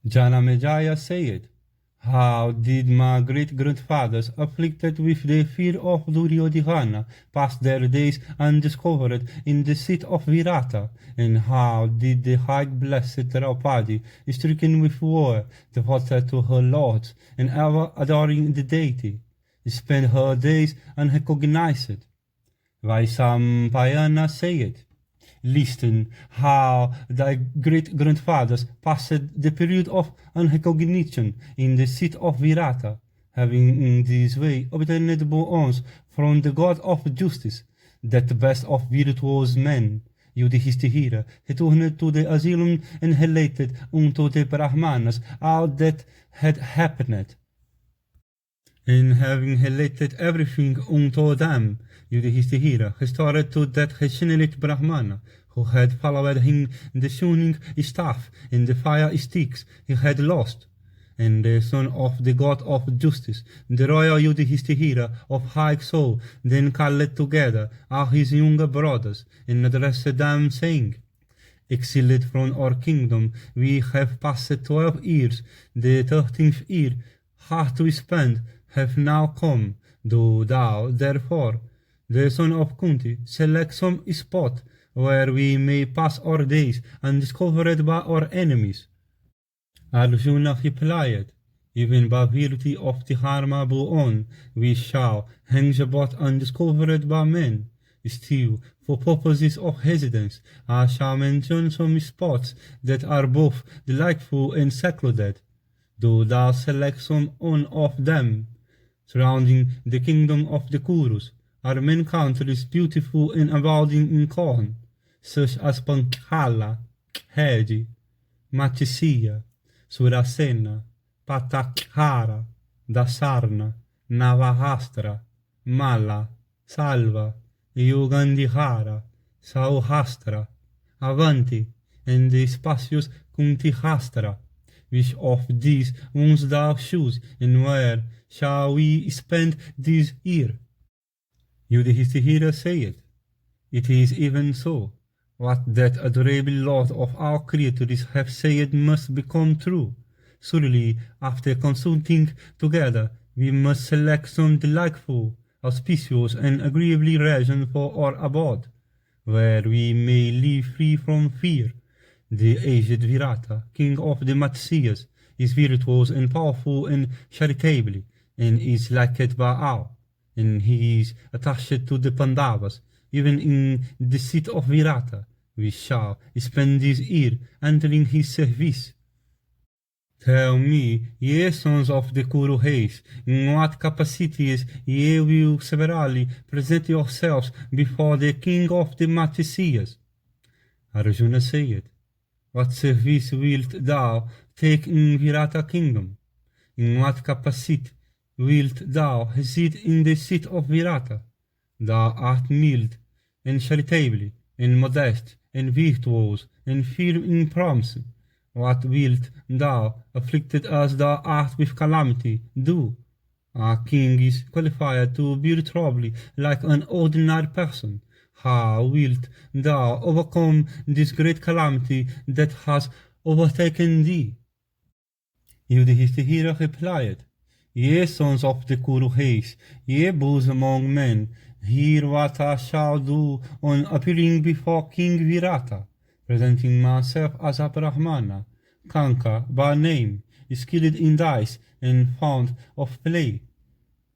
Janamejaya said, "How did my great-grandfathers, afflicted with the fear of Duryodhana, pass their days undiscovered in the seat of Virata? And how did the high-blessed Draupadi, stricken with war, devoted to her lords, and ever adoring the deity, spend her days unrecognized?" Vaisampayana said, "Listen how thy great-grandfathers passed the period of unrecognition in the seat of Virata, having in this way obtained boons from the god of justice, that best of virtuous men, Yudhishthira, returned to the asylum and related unto the Brahmanas all that had happened. And having related everything unto them, Yudhishthira restored to that regenerate Brahmana, who had followed him the tuning staff and the fire sticks he had lost, and the son of the god of justice, the royal Yudhishthira of high soul, then called together all his younger brothers, and addressed them, saying, "Exiled from our kingdom, we have passed 12 years, the 13th year, hard to spend, have now come. Do thou, therefore, the son of Kunti, select some spot where we may pass our days undiscovered by our enemies." Arjuna replied, "Even by virtue of the Dharma boon, we shall hang about undiscovered by men. Still, for purposes of residence, I shall mention some spots that are both delightful and secluded. Do thou select some one of them. Surrounding the kingdom of the Kurus are many countries beautiful and abounding in corn, such as Panchala, Hedi, Matsya, Surasena, Patakhara, Dasarna, Navahastra, Mala, Salva, Yugandhara, Sauhastra, Avanti, and the spacious Kuntihastra. Which of these won't thou choose, and where shall we spend this year?" Yudhishthira said, "It is even so. What that adorable Lord of all creatures hath said must become true. Surely, after consulting together, we must select some delightful, auspicious, and agreeable region for our abode, where we may live free from fear. The aged Virata, king of the Matsyas, is virtuous and powerful and charitable, and is liked by all, and he is attached to the Pandavas. Even in the seat of Virata, we shall spend this year entering his service. Tell me, ye sons of the Kuru race, in what capacities ye will severally present yourselves before the king of the Matsyas?" Arjuna said, "What service wilt thou take in Virata kingdom? In what capacity wilt thou reside in the seat of Virata? Thou art mild, and charitable, and modest, and virtuous, and firm in promise. What wilt thou, afflicted as thou art with calamity, do? A king is qualified to bear trouble like an ordinary person. How wilt thou overcome this great calamity that has overtaken thee?" Yudhishthira replied, "Ye sons of the Kuru race, ye bold among men, hear what I shall do on appearing before King Virata, presenting myself as a Brahmana, Kanka by name, skilled in dice and fond of play.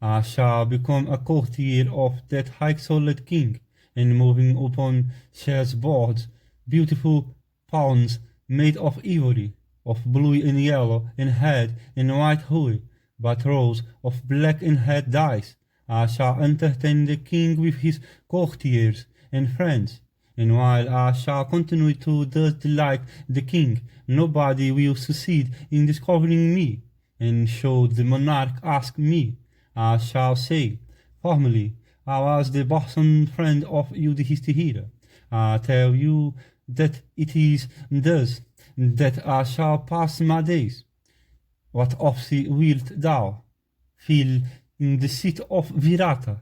I shall become a courtier of that high-souled king, and moving upon chessboards, beautiful pawns made of ivory, of blue and yellow and red and white hue, but rows of black and red dice, I shall entertain the king with his courtiers and friends, and while I shall continue to thus delight the king, nobody will succeed in discovering me, and should the monarch ask me, I shall say, formerly, I was the bosom friend of Yudhishthira. I tell you that it is thus that I shall pass my days. What office wilt thou fill in the seat of Virata?"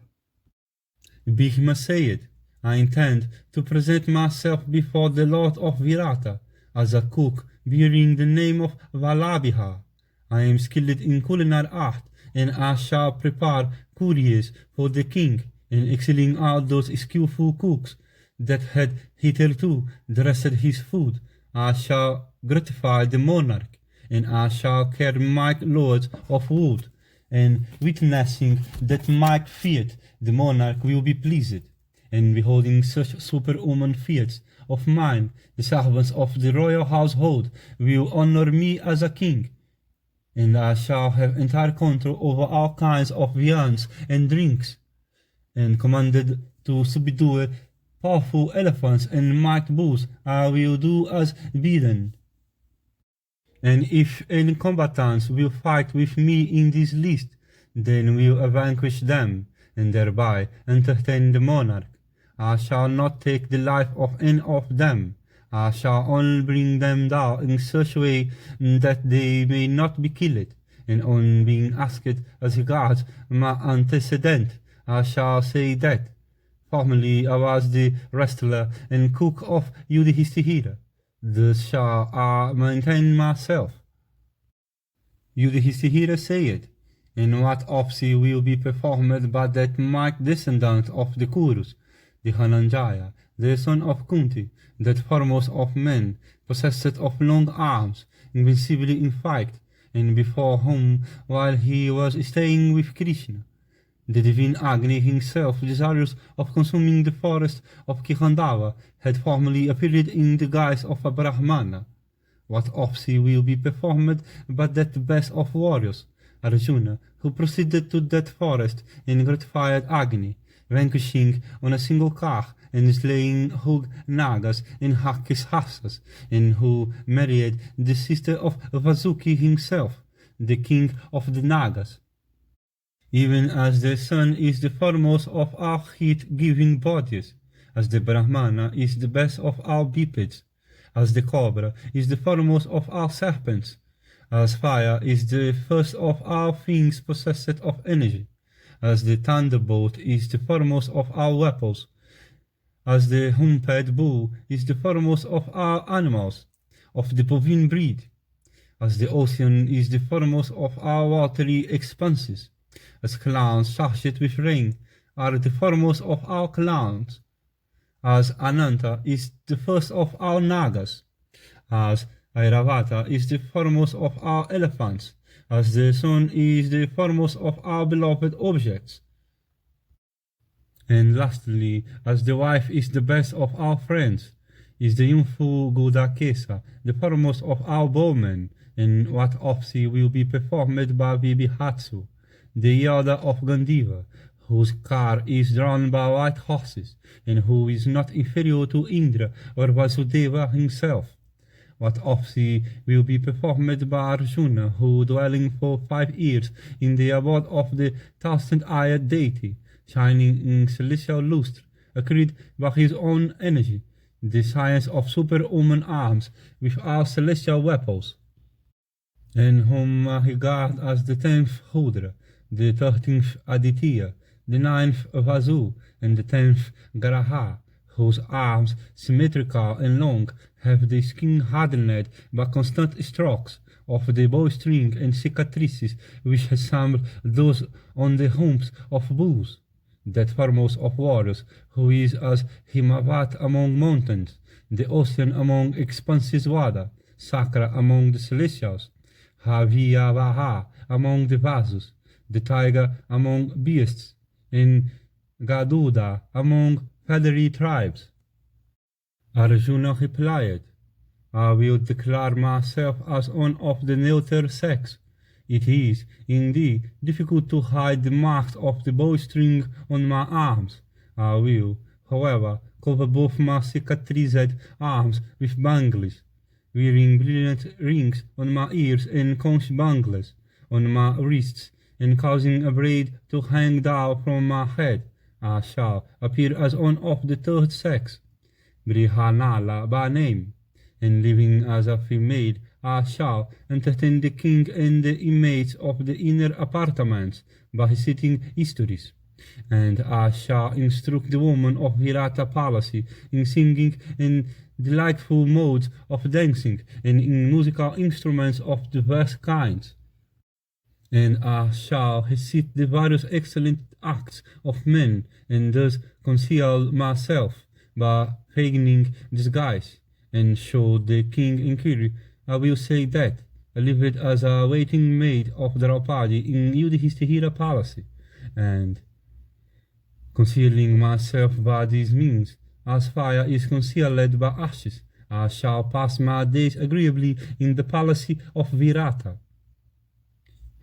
Bhishma said, "I intend to present myself before the Lord of Virata as a cook bearing the name of Valabiha. I am skilled in culinary art, and I shall prepare curries for the king, and excelling all those skillful cooks that had hitherto dressed his food. I shall gratify the monarch, and I shall carry my loads of wood, and witnessing that my fiat the monarch will be pleased, and beholding such superhuman fiats of mine, the servants of the royal household will honor me as a king, and I shall have entire control over all kinds of viands and drinks, and commanded to subdue powerful elephants and mighty bulls. I will do as bidden. And if any combatants will fight with me in this list, then will I vanquish them, and thereby entertain the monarch. I shall not take the life of any of them. I shall only bring them down in such a way that they may not be killed, and on being asked as regards my antecedent, I shall say that formerly I was the wrestler and cook of Yudhishthira. Thus shall I maintain myself. Yudhishthira said, and what office will be performed by that mighty descendant of the Kurus, the Dhananjaya, the son of Kunti, that foremost of men, possessed of long arms, invincibly in fight, and before whom, while he was staying with Krishna, the divine Agni himself, desirous of consuming the forest of Khandava, had formerly appeared in the guise of a Brahmana. What office will be performed by that best of warriors, Arjuna, who proceeded to that forest and gratified Agni, vanquishing on a single car and slaying hug Nagas and Hakishasas, and who married the sister of Vasuki himself, the king of the Nagas. Even as the sun is the foremost of all heat-giving bodies, as the Brahmana is the best of all bipeds, as the cobra is the foremost of all serpents, as fire is the first of all things possessed of energy, as the thunderbolt is the foremost of all weapons, as the humped bull is the foremost of all animals of the bovine breed, as the ocean is the foremost of all watery expanses, as clouds charged with rain are the foremost of all clouds, as Ananta is the first of all Nagas, as Airavata is the foremost of all elephants, as the sun is the foremost of all beloved objects, and lastly, as the wife is the best of all friends, is the youthful Gudakesa the foremost of all bowmen, and what office will be performed by Vibhihatsu, the elder of Gandiva, whose car is drawn by white horses, and who is not inferior to Indra or Vasudeva himself. What office will be performed by Arjuna, who, dwelling for 5 years in the abode of the thousand-eyed deity, shining in celestial lustre, acquired by his own energy the science of superhuman arms with all celestial weapons, and whom I regard as the 10th Rudra, the 13th Aditya, the 9th Vasu, and the 10th Graha, whose arms, symmetrical and long, have the skin hardened by constant strokes of the bowstring and cicatrices which resemble those on the humps of bulls. That foremost of warriors, who is as Himavat among mountains, the ocean among expanses Vada, Sakra among the celestials, Haviyavaha among the Vasus, the tiger among beasts, and Gaduda among feathery tribes. Arjuna replied, I will declare myself as one of the neuter sex. It is, indeed, difficult to hide the marks of the bowstring on my arms. I will, however, cover both my cicatrized arms with bangles, wearing brilliant rings on my ears and conch bangles on my wrists, and causing a braid to hang down from my head. I shall appear as one of the third sex, Brihanala by name, and living as a female, I shall entertain the king and the inmates of the inner apartments by sitting histories, and I shall instruct the women of Virata Palace in singing and delightful modes of dancing and in musical instruments of diverse kinds. And I shall recite the various excellent acts of men, and thus conceal myself by feigning disguise. And should the king inquire, I will say that I lived as a waiting maid of Draupadi in Yudhishthira palace, and concealing myself by these means, as fire is concealed by ashes, I shall pass my days agreeably in the palace of Virata.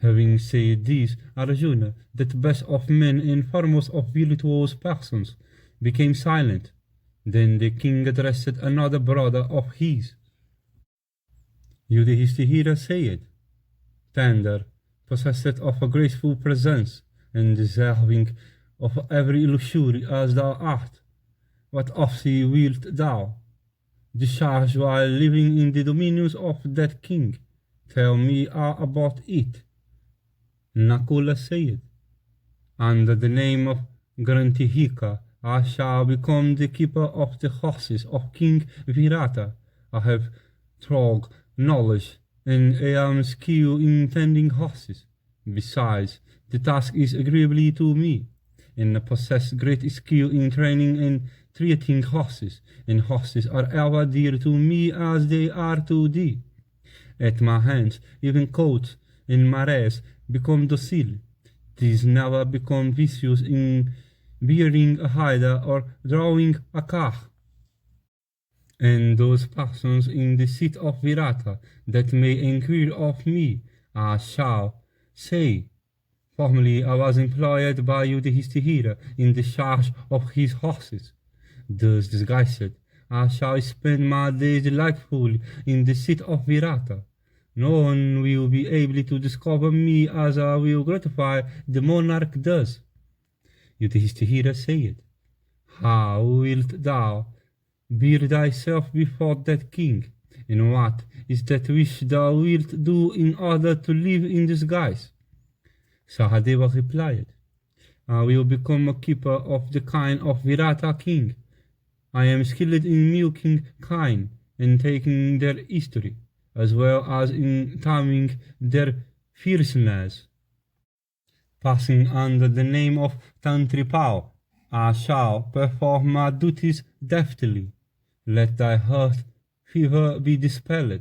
Having said this, Arjuna, that best of men and foremost of virtuous persons, became silent. Then the king addressed another brother of his. Yudhishthira said, tender, possessed of a graceful presence, and deserving of every luxury as thou art, what of thee wilt thou discharge while living in the dominions of that king? Tell me all about it. Nakula said, under the name of Grantihika, I shall become the keeper of the horses of King Virata. I have thorough knowledge and am skilled in tending horses. Besides, the task is agreeable to me, and I possess great skill in training and treating horses, and horses are ever dear to me as they are to thee. At my hands, even coats and mares become docile. These never become vicious in bearing a hider or drawing a car. And those persons in the seat of Virata that may inquire of me, I shall say, formerly I was employed by Yudhishthira in the charge of his horses. Thus disguised, I shall spend my days delightfully in the seat of Virata. No one will be able to discover me as I will gratify the monarch does. Yudhishthira said, how wilt thou bear thyself before that king, and what is that which thou wilt do in order to live in disguise? Sahadeva replied, I will become a keeper of the kine of Virata king. I am skilled in milking kine and taking their history, as well as in taming their fierceness. Passing under the name of Tantripal, I shall perform my duties deftly. Let thy heart fever be dispelled.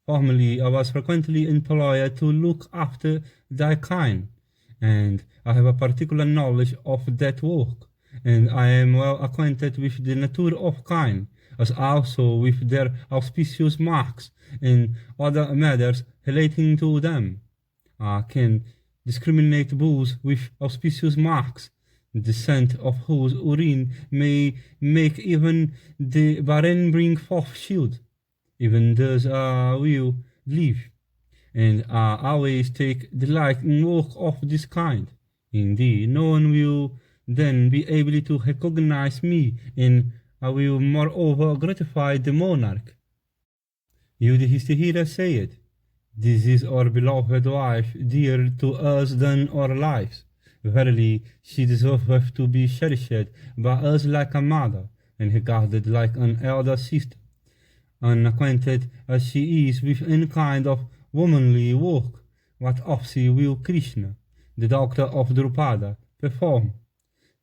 Formerly I was frequently employed to look after thy kine, and I have a particular knowledge of that work, and I am well acquainted with the nature of kine, as also with their auspicious marks and other matters relating to them. I can discriminate bulls with auspicious marks, the scent of whose urine may make even the barren bring forth shield. Even thus I will live, and I always take delight in work of this kind. Indeed, no one will then be able to recognize me, and I will moreover gratify the monarch. Yudhishthira said, this is our beloved wife, dearer to us than our lives. Verily, she deserveth to be cherished by us like a mother, and regarded like an elder sister. Unacquainted as she is with any kind of womanly work, what of she will Krishna, the doctor of Drupada, perform?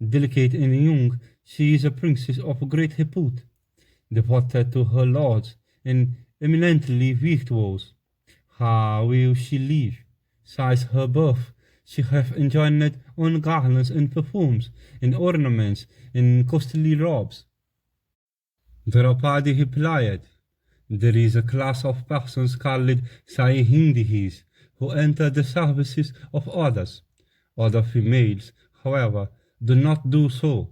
Delicate and young, she is a princess of great repute, devoted to her lords, and eminently virtuous. How will she live? Since her birth, she hath enjoined on garlands and perfumes, and ornaments, and costly robes. Draupadi replied, there is a class of persons called Saihindihis, who enter the services of others. Other females, however, do not do so.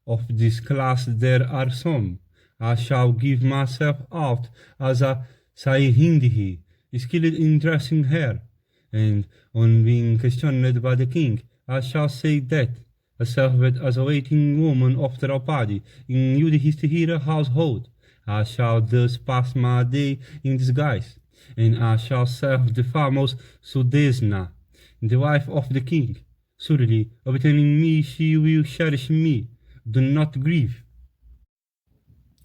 Of this class there are some. I shall give myself out as a Saihindihi, skilled in dressing hair, and on being questioned by the king, I shall say that I served as a waiting woman of Draupadi in Yudhishthira's household. I shall thus pass my day in disguise, and I shall serve the famous Sudesna, the wife of the king. Surely, obtaining me, she will cherish me. Do not grieve.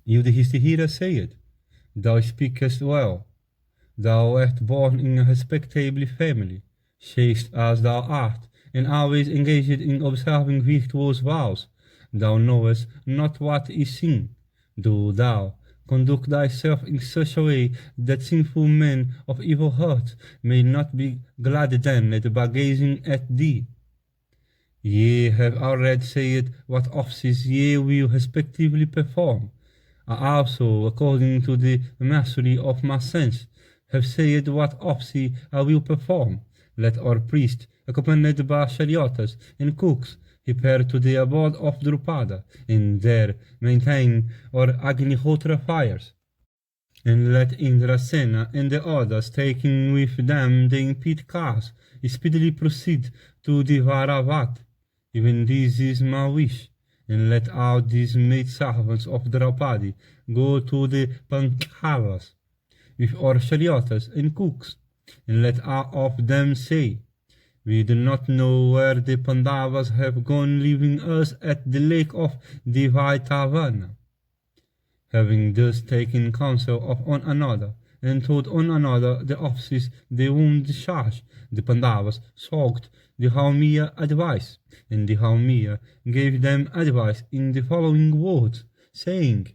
Yudhishthira said, "Thou speakest well. Thou art born in a respectable family, chaste as thou art, and always engaged in observing virtuous vows. Thou knowest not what is sin. Do thou conduct thyself in such a way that sinful men of evil hearts may not be gladdened by gazing at thee. Ye have already said what offices ye will respectively perform. I also, according to the mastery of my sense, have said what office I will perform. Let our priest, accompanied by charioteers and cooks, repair to the abode of Drupada, and there maintain our Agnihotra fires. And let Indrasena and the others, taking with them the impede cars, speedily proceed to the Varavat. Even this is my wish. And let all these maidservants of Draupadi go to the Panchavas with our charioteers and cooks, and let all of them say, "We do not know where the Pandavas have gone, leaving us at the lake of Divaitavana." Having thus taken counsel of one another, and told one another the offices they would discharge, the Pandavas sought the Haumia advice, and the Haumia gave them advice in the following words, saying,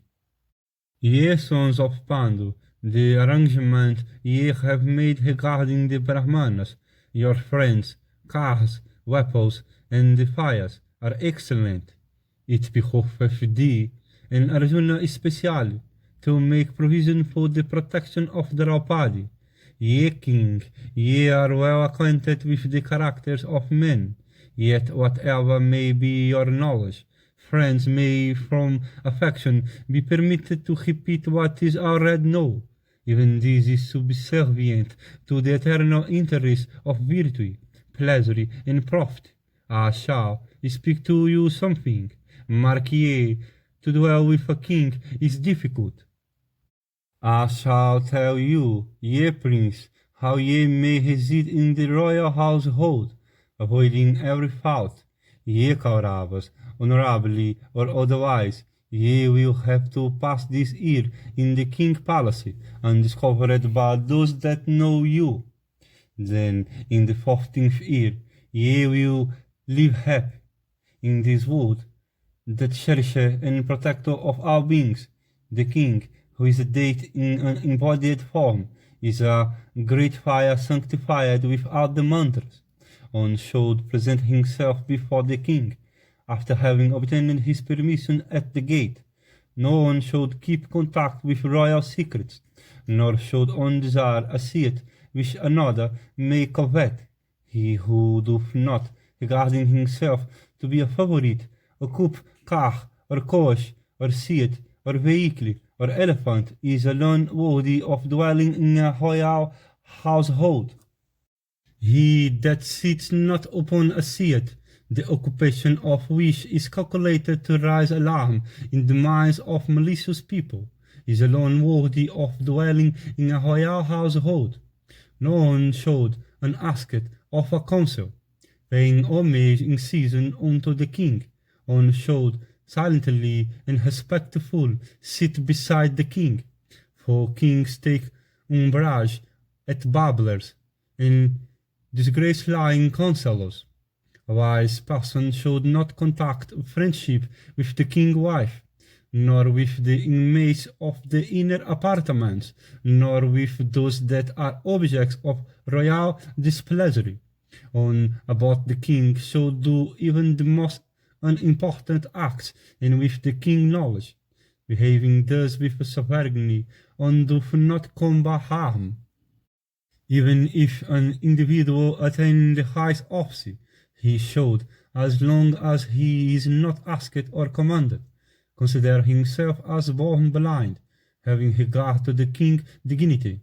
"Ye sons of Pandu, the arrangement ye have made regarding the Brahmanas, your friends, cars, weapons, and the fires, are excellent. It behoveth thee, and Arjuna especially, to make provision for the protection of Draupadi. Ye king, ye are well acquainted with the characters of men, yet whatever may be your knowledge, friends may from affection be permitted to repeat what is already known. Even this is subservient to the eternal interest of virtue, pleasure, and profit. I shall speak to you something. Mark ye, to dwell with a king is difficult. I shall tell you, ye prince, how ye may reside in the royal household, avoiding every fault. Ye Kauravas, honorably or otherwise, ye will have to pass this year in the king's palace, undiscovered by those that know you. Then, in the 14th year, ye will live happy in this world, that cherisher and protector of all beings. The king, who is a deity in an embodied form, is a great fire sanctified with all the mantras. One should present himself before the king, after having obtained his permission at the gate. No one should keep contact with royal secrets, nor should one desire a seat which another may covet. He who doth not, regarding himself to be a favorite, occupy car, or coach, or seat, or vehicle, or elephant, is alone worthy of dwelling in a royal household. He that sits not upon a seat, the occupation of which is calculated to raise alarm in the minds of malicious people, is alone worthy of dwelling in a royal household. No one should, unasked, offer counsel, paying homage in season unto the king. One should silently and respectful sit beside the king, for kings take umbrage at babblers, and disgrace lying counselors. A wise person should not contact friendship with the king's wife, nor with the inmates of the inner apartments, nor with those that are objects of royal displeasure. On about the king should do even the most unimportant acts, and with the king's knowledge. Behaving thus with sovereignty, one doth not come by harm. Even if an individual attain the highest office, he should, as long as he is not asked or commanded, consider himself as born blind, having regard to the king's dignity.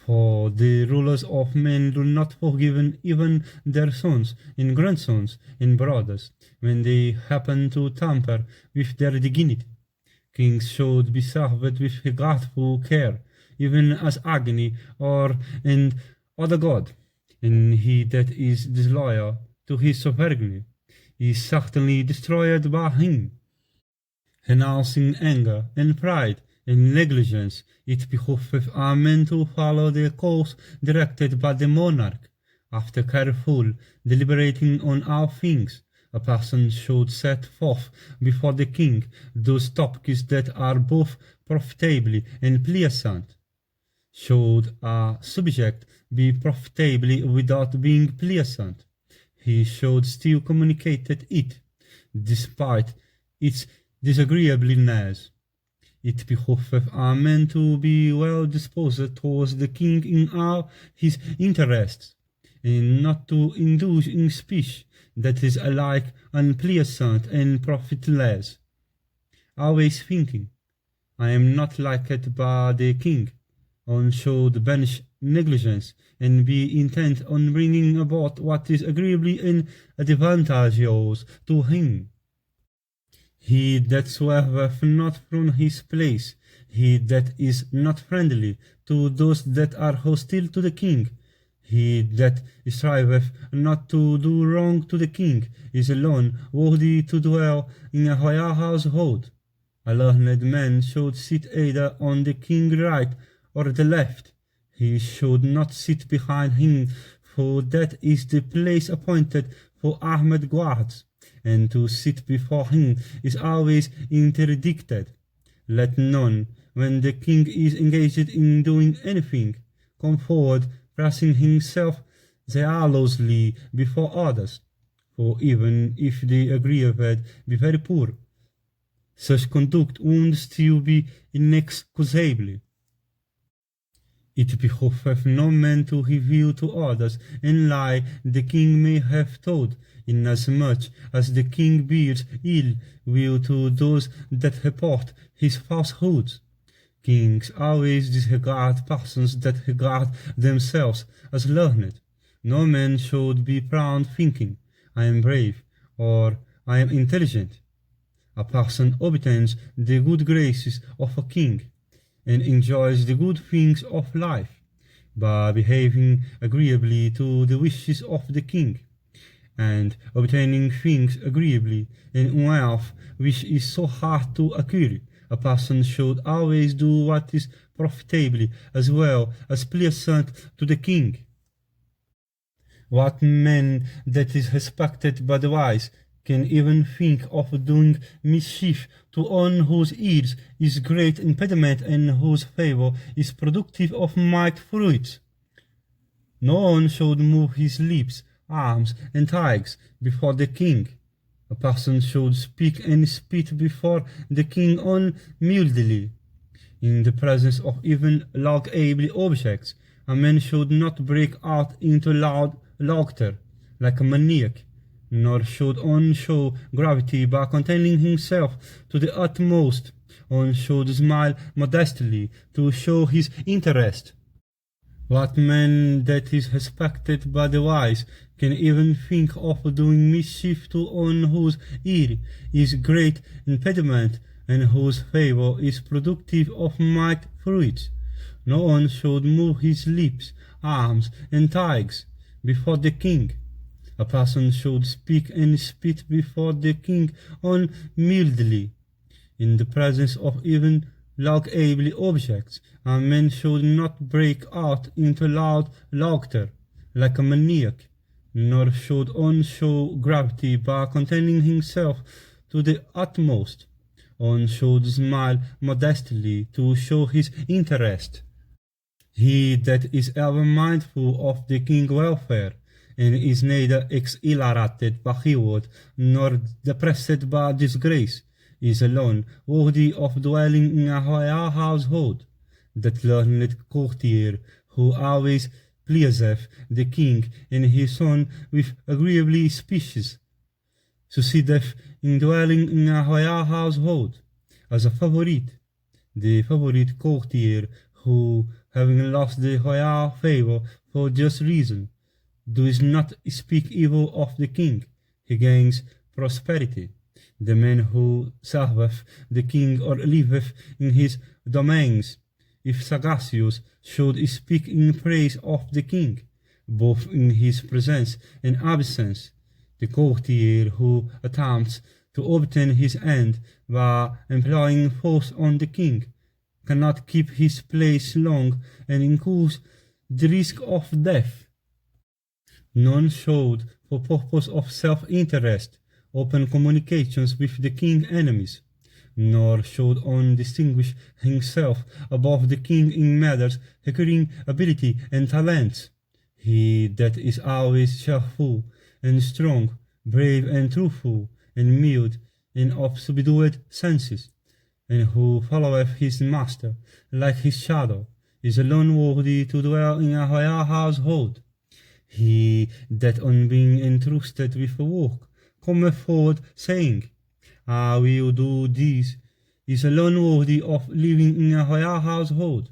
For the rulers of men do not forgive even their sons and grandsons and brothers, when they happen to tamper with their dignity. Kings should be served with regardful care, even as Agni or an other god, and he that is disloyal to his sovereignty is certainly destroyed by him. renouncing anger and pride and negligence, it behoveth a man to follow the course directed by the monarch. After careful deliberating on all things, a person should set forth before the king those topics that are both profitable and pleasant. Should a subject be profitable without being pleasant, he should still communicate it, despite its disagreeableness. It behoveth a man to be well disposed towards the king in all his interests, and not to indulge in speech that is alike unpleasant and profitless. Always thinking, I am not liked by the king, one should banish negligence and be intent on bringing about what is agreeable and advantageous to him. He that swerveth not from his place, he that is not friendly to those that are hostile to the king, he that striveth not to do wrong to the king, is alone worthy to dwell in a royal household. A learned man should sit either on the king's right or the left. He should not sit behind him, for that is the place appointed for armed guards, and to sit before him is always interdicted. Let none, when the king is engaged in doing anything, come forward pressing himself zealously before others, for even if the aggrieved be very poor, such conduct would still be inexcusable. It behoveth no man to reveal to others any lie the king may have told, inasmuch as the king bears ill will to those that report his falsehoods. Kings always disregard persons that regard themselves as learned. No man should be proud thinking, I am brave, or I am intelligent. A person obtains the good graces of a king, and enjoys the good things of life, by behaving agreeably to the wishes of the king, and obtaining things agreeably and wealth which is so hard to acquire. A person should always do what is profitable as well as pleasant to the king. What man that is respected by the wise can even think of doing mischief to one whose ears is great impediment and whose favor is productive of mighty fruits? No one should move his lips, arms, and thighs before the king. A person should speak and spit before the king on mildly. In the presence of even laugable objects, a man should not break out into loud laughter like a maniac, nor should one show gravity by containing himself to the utmost. One should smile modestly to show his interest. What man that is respected by the wise can even think of doing mischief to one whose ear is great impediment and whose favor is productive of mighty fruits? No one should move his lips, arms, and thighs before the king. A person should speak and spit before the king on mildly. In the presence of even laugable objects, a man should not break out into loud laughter like a maniac, nor should one show gravity by containing himself to the utmost. One should smile modestly to show his interest. He that is ever mindful of the king's welfare, and is neither exhilarated by reward nor depressed by disgrace, is alone worthy of dwelling in a royal household. That learned courtier who always pleaseth the king and his son with agreeable speeches, succeedeth in dwelling in a royal household as a favorite. The favorite courtier who, having lost the royal favor for just reason, does not speak evil of the king, he gains prosperity. The man who serveth the king or liveth in his domains, if sagacious, should speak in praise of the king, both in his presence and absence. The courtier who attempts to obtain his end by employing force on the king, cannot keep his place long and incurs the risk of death. None showed, for purpose of self-interest, open communications with the king's enemies, nor showed on distinguish himself above the king in matters requiring ability and talents. He that is always cheerful and strong, brave and truthful, and mild, and of subdued senses, and who followeth his master like his shadow, is alone worthy to dwell in a royal household. He that on being entrusted with a work cometh forward saying, I will do this, is alone worthy of living in a royal household.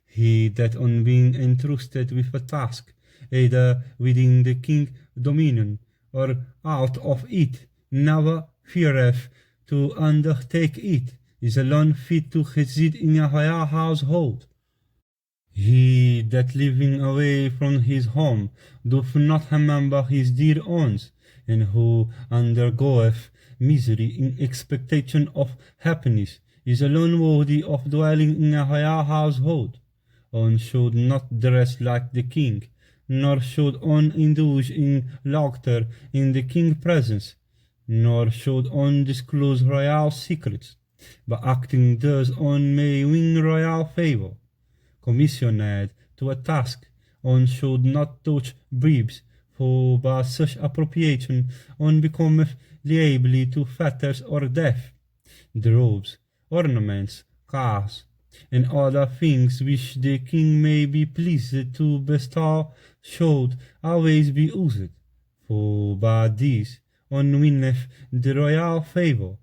He that on being entrusted with a task, either within the king's dominion or out of it, never feareth to undertake it, is alone fit to reside in a royal household. He that living away from his home doth not remember his dear ones, and who undergoeth misery in expectation of happiness, is alone worthy of dwelling in a royal household. One should not dress like the king, nor should one indulge in laughter in the king's presence, nor should one disclose royal secrets. By acting thus one may win royal favor. Commissioned to a task, one should not touch bribes, for by such appropriation one becometh liable to fetters or death. The robes, ornaments, cars, and other things which the king may be pleased to bestow should always be used, for by these one winneth the royal favor.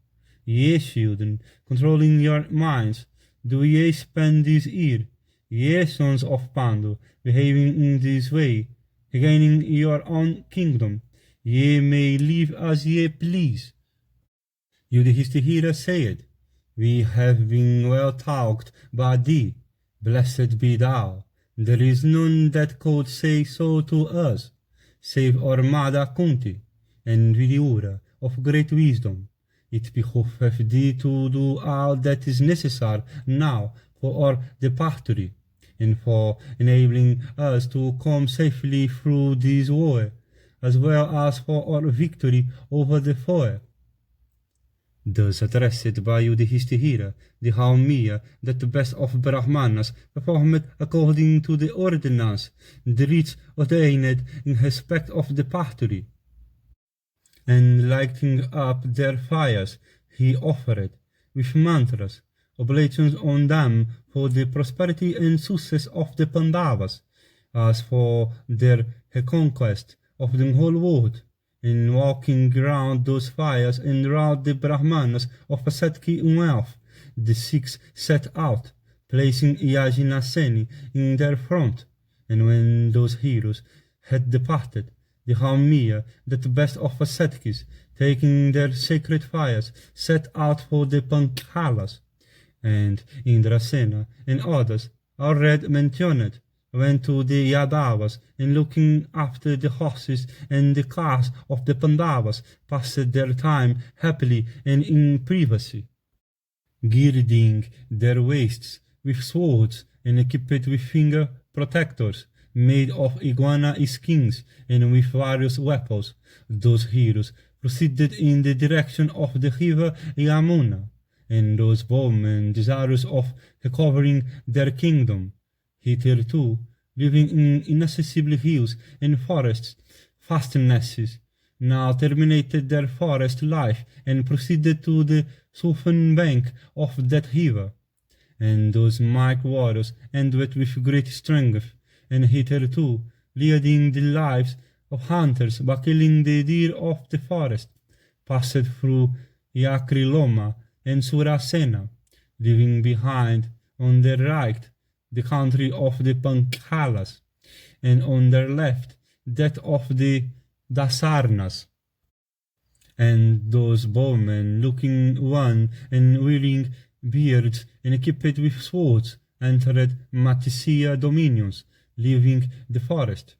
Ye children, controlling your minds, do ye spend this year, ye sons of Quando, behaving in this way, regaining your own kingdom, ye may live as ye please. Yudhishthira said, We have been well taught by thee, blessed be thou. There is none that could say so to us, save our mother Kunti, and Vidura, of great wisdom. It behoveth thee to do all that is necessary now for our departure, and for enabling us to come safely through this war, as well as for our victory over the foe. Thus addressed by Yudhishthira, the Haumia, that the best of Brahmanas performed according to the ordinance, the rites ordained in respect of the party. And lighting up their fires, he offered, with mantras, oblations on them for the prosperity and success of the Pandavas, as for their reconquest of the whole world. In walking round those fires and round the Brahmanas of ascetic wealth, the Sikhs set out, placing Yajnaseni in their front. And when those heroes had departed, the Haumia, that best of ascetics, taking their sacred fires, set out for the Pankhalas. And Indrasena and others, already mentioned, went to the Yadavas, and looking after the horses and the cars of the Pandavas, passed their time happily and in privacy, girding their waists with swords and equipped with finger protectors made of iguana skins and with various weapons. Those heroes proceeded in the direction of the river Yamuna, and those bowmen desirous of recovering their kingdom, hitherto living in inaccessible hills and forests, fastnesses, now terminated their forest life and proceeded to the southern bank of that river. And those mighty warriors endowed with great strength, and hitherto leading the lives of hunters by killing the deer of the forest, passed through Yakriloma and Surasena, leaving behind on their right the country of the Pankhalas, and on their left that of the Dasarnas. And those bowmen, looking one and wearing beards and equipped with swords, entered Matisia dominions, leaving the forest,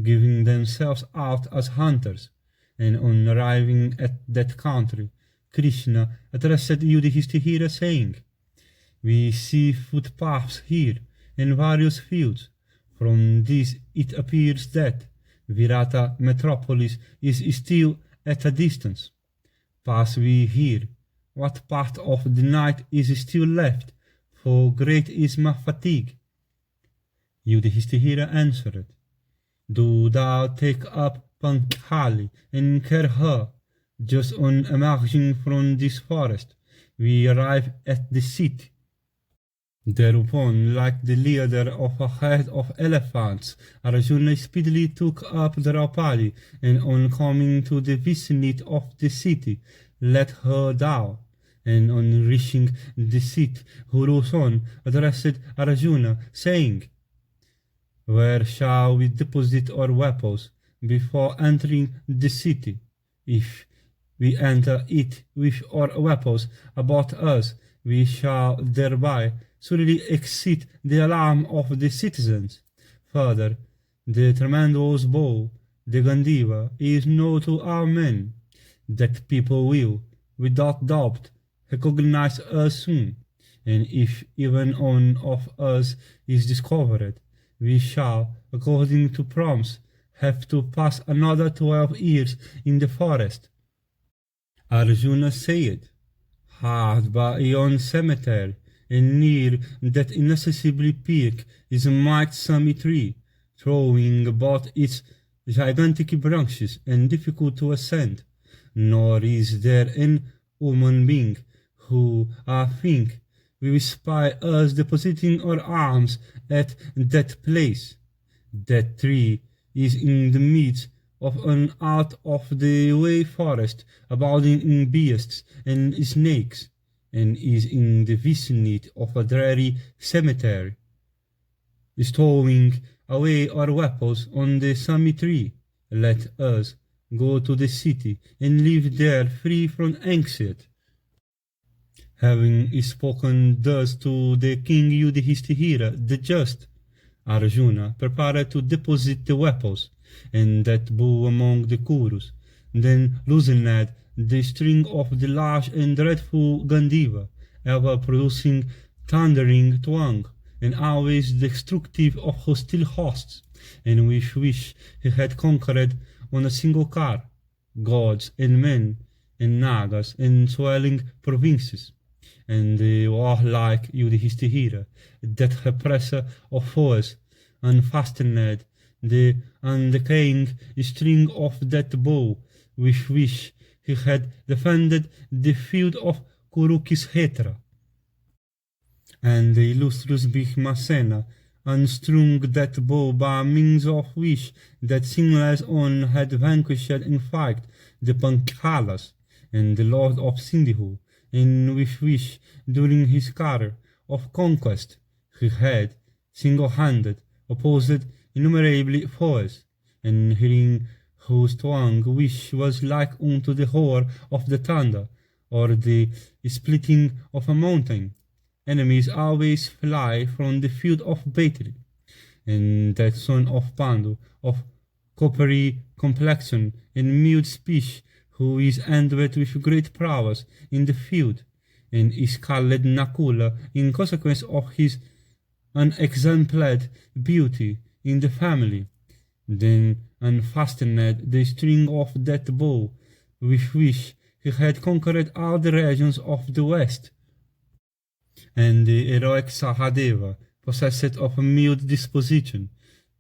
giving themselves out as hunters, and on arriving at that country, Krishna addressed Yudhishthira saying, "We see footpaths here in various fields. From this it appears that Virata metropolis is still at a distance. Pass we here. What part of the night is still left? For great is my fatigue." Yudhishthira answered, "Do thou take up Panchali and carry her. Just on emerging from this forest, we arrive at the city." Thereupon, like the leader of a herd of elephants, Arjuna speedily took up Draupadi, and on coming to the vicinity of the city, let her down. And on reaching the seat, Huruson addressed Arjuna, saying, "Where shall we deposit our weapons before entering the city? If we enter it with our weapons about us, we shall thereby surely excite the alarm of the citizens. Further, the tremendous bow, the Gandiva, is known to our men. That people will, without doubt, recognize us soon, and if even one of us is discovered, we shall, according to promise, have to pass another 12 years in the forest." Arjuna said, "Hard by yon cemetery, and near that inaccessible peak is a mighty sumi tree, throwing about its gigantic branches and difficult to ascend. Nor is there an human being who, I think, will spy us depositing our arms at that place. That tree is in the midst of an out-of-the-way forest abounding in beasts and snakes, and is in the vicinity of a dreary cemetery. Stowing away our weapons on the sumi tree, let us go to the city and live there free from anxiety." Having spoken thus to the king Yudhishthira the just, Arjuna prepared to deposit the weapons and that bow among the cruce, then loosened the string of the large and dreadful Gandiva, ever producing thundering tongue, and always destructive of hostile hosts, and with which he had conquered on a single car gods and men, and nagas and swelling provinces. And the warlike Yudhishthira, that represser of foes, unfastened the undecaying string of that bow with which he had defended the field of Kurukshetra. And the illustrious Bhishmasena unstrung that bow by means of which that sinless one had vanquished in fight the Panchalas and the lord of Sindhu, and with which, during his career of conquest, he had, single-handed, opposed innumerable foes, and hearing whose tongue which was like unto the roar of the thunder, or the splitting of a mountain, enemies always fly from the field of battle. And that son of Pandu, of coppery complexion and mild speech, who is endowed with great prowess in the field, and is called Nakula in consequence of his unexampled beauty in the family, then unfastened the string of that bow with which he had conquered all the regions of the west. And the heroic Sahadeva, possessed of a mild disposition,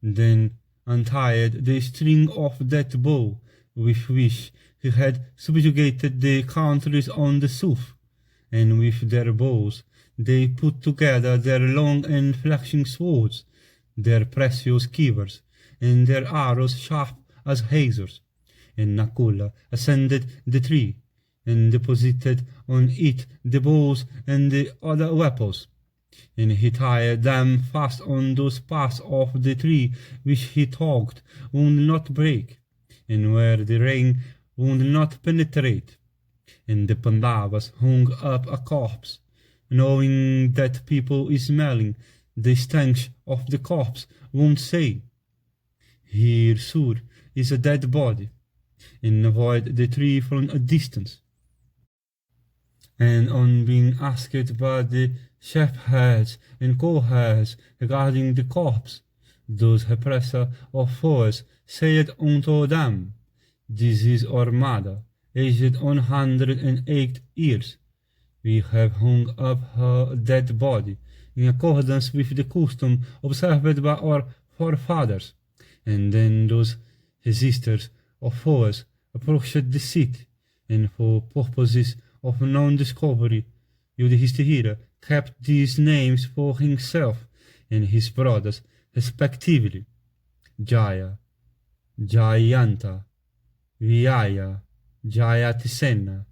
then untied the string of that bow with which he had subjugated the countries on the south, and with their bows they put together their long and flashing swords, their precious quivers, and their arrows sharp as razors. And Nakula ascended the tree, and deposited on it the bows and the other weapons, and he tied them fast on those parts of the tree which he thought would not break, and where the rain would not penetrate. And the Pandavas hung up a corpse, knowing that people smelling the stench of the corpse won't say, "Here, sir, is a dead body," and avoid the tree from a distance. And on being asked by the shepherd and co-herds regarding the corpse, those oppressor of foes said unto them, "This is our mother, aged 108 years. We have hung up her dead body in accordance with the custom observed by our forefathers." And then those sisters of foes approached the city, and for purposes of non-discovery, Yudhishthira kept these names for himself and his brothers respectively: Jaya, Jayanta, Vyaya, Jayatisena,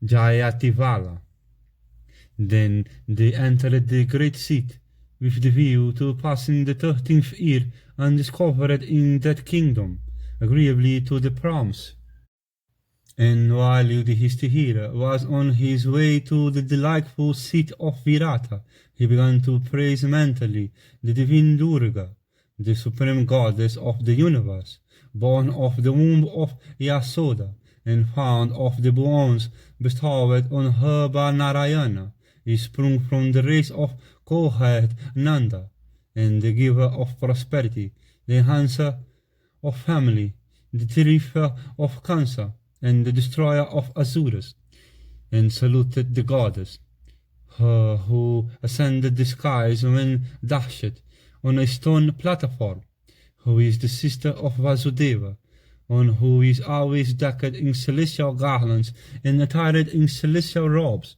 Jayativala. Then they entered the great city with the view to passing the 13th year undiscovered in that kingdom, agreeably to the promise. And while Yudhishthira was on his way to the delightful seat of Virata, he began to praise mentally the divine Durga, the supreme goddess of the universe, born of the womb of Yasoda, and found of the boons bestowed on her by Narayana, is sprung from the race of co-head Nanda, and the giver of prosperity, the enhancer of family, the terrifier of cancer, and the destroyer of Asuras, and saluted the goddess, her who ascended the skies when dashed on a stone platform, who is the sister of Vasudeva, on who is always decked in celestial garlands and attired in celestial robes,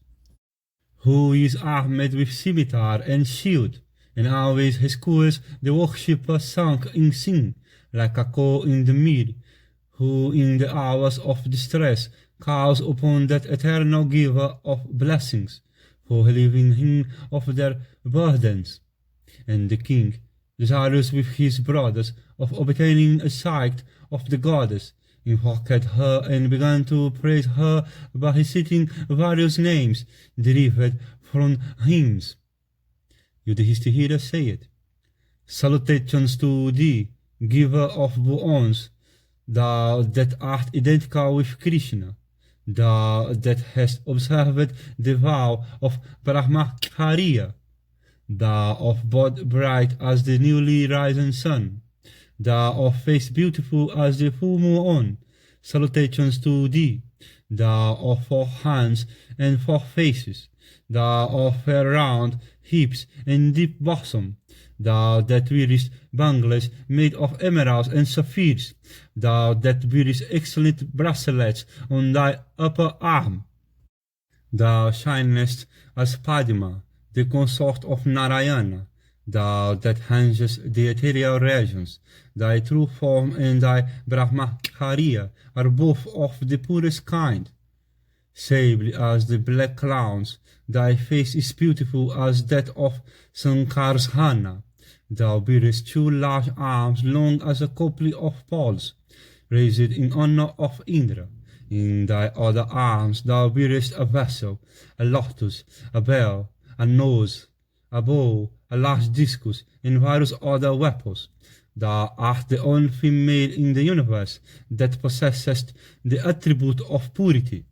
who is armed with scimitar and shield, and always escorts the worshipper sunk in sin, like a coal in the mead, who in the hours of distress calls upon that eternal giver of blessings, for relieving him of their burdens. And the king, desirous with his brothers of obtaining a sight of the goddess, invoked her and began to praise her by reciting various names derived from hymns. Yudhishthira said, "Salutations to thee, giver of boons, thou that art identical with Krishna, thou that hast observed the vow of Brahmacharya, thou of body bright as the newly risen sun, thou of face beautiful as the full moon. Salutations to thee, thou of 4 hands and 4 faces, thou of fair round hips and deep bosom, thou that wearest bangles made of emeralds and sapphires, thou that wearest excellent bracelets on thy upper arm. Thou shinest as Padma, the consort of Narayana, thou that hangest the ethereal regions. Thy true form and thy Brahmacharya are both of the purest kind. Sable as the black clouds, thy face is beautiful as that of Sankarsana. Thou bearest 2 large arms long as a couple of poles, raised in honor of Indra. In thy other arms thou bearest a vessel, a lotus, a bell, a nose, a bow, a large discus, and various other weapons. Thou art the only female in the universe that possessest the attribute of purity.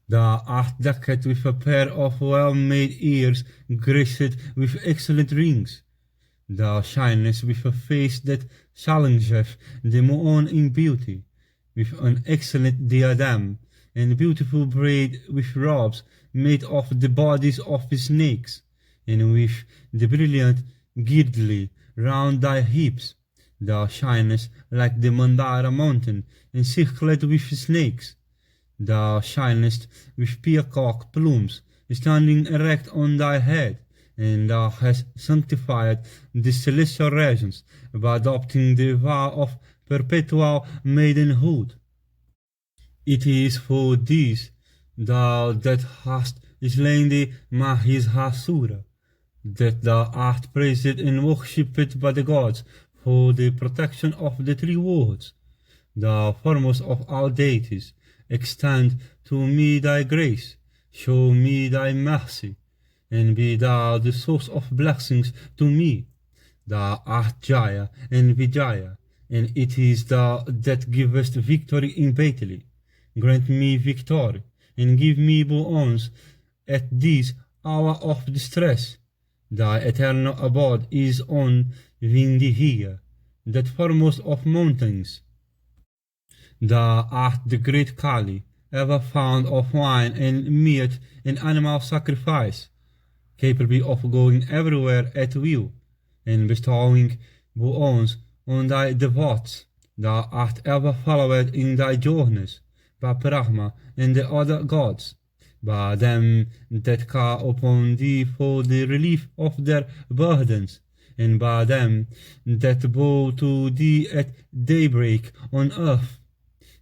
Thou art decked with a pair of well-made ears graced with excellent rings. Thou shinest with a face that challengeth the moon in beauty, with an excellent diadem, and beautiful braid with robes made of the bodies of snakes, and with the brilliant girdle round thy hips. Thou shinest like the Mandara mountain, encircled with snakes. Thou shinest with peacock plumes, standing erect on thy head, and thou hast sanctified the celestial regions by adopting the vow of perpetual maidenhood. It is for this, thou that hast slain the Mahishasura, that thou art praised and worshipped by the gods for the protection of the 3 worlds. Thou foremost of all deities, extend to me thy grace, show me thy mercy, and be thou the source of blessings to me. Thou art Jaya and Vijaya, and it is thou that givest victory in battle. Grant me victory, and give me boons at this hour of distress. Thy eternal abode is on Vindhya, that foremost of mountains. Thou art the great Kali, ever fond of wine and meat and animal sacrifice, capable of going everywhere at will, and bestowing boons on thy devotees. Thou art ever followed in thy journeys by Brahma and the other gods, by them that call upon thee for the relief of their burdens, and by them that bow to thee at daybreak on earth.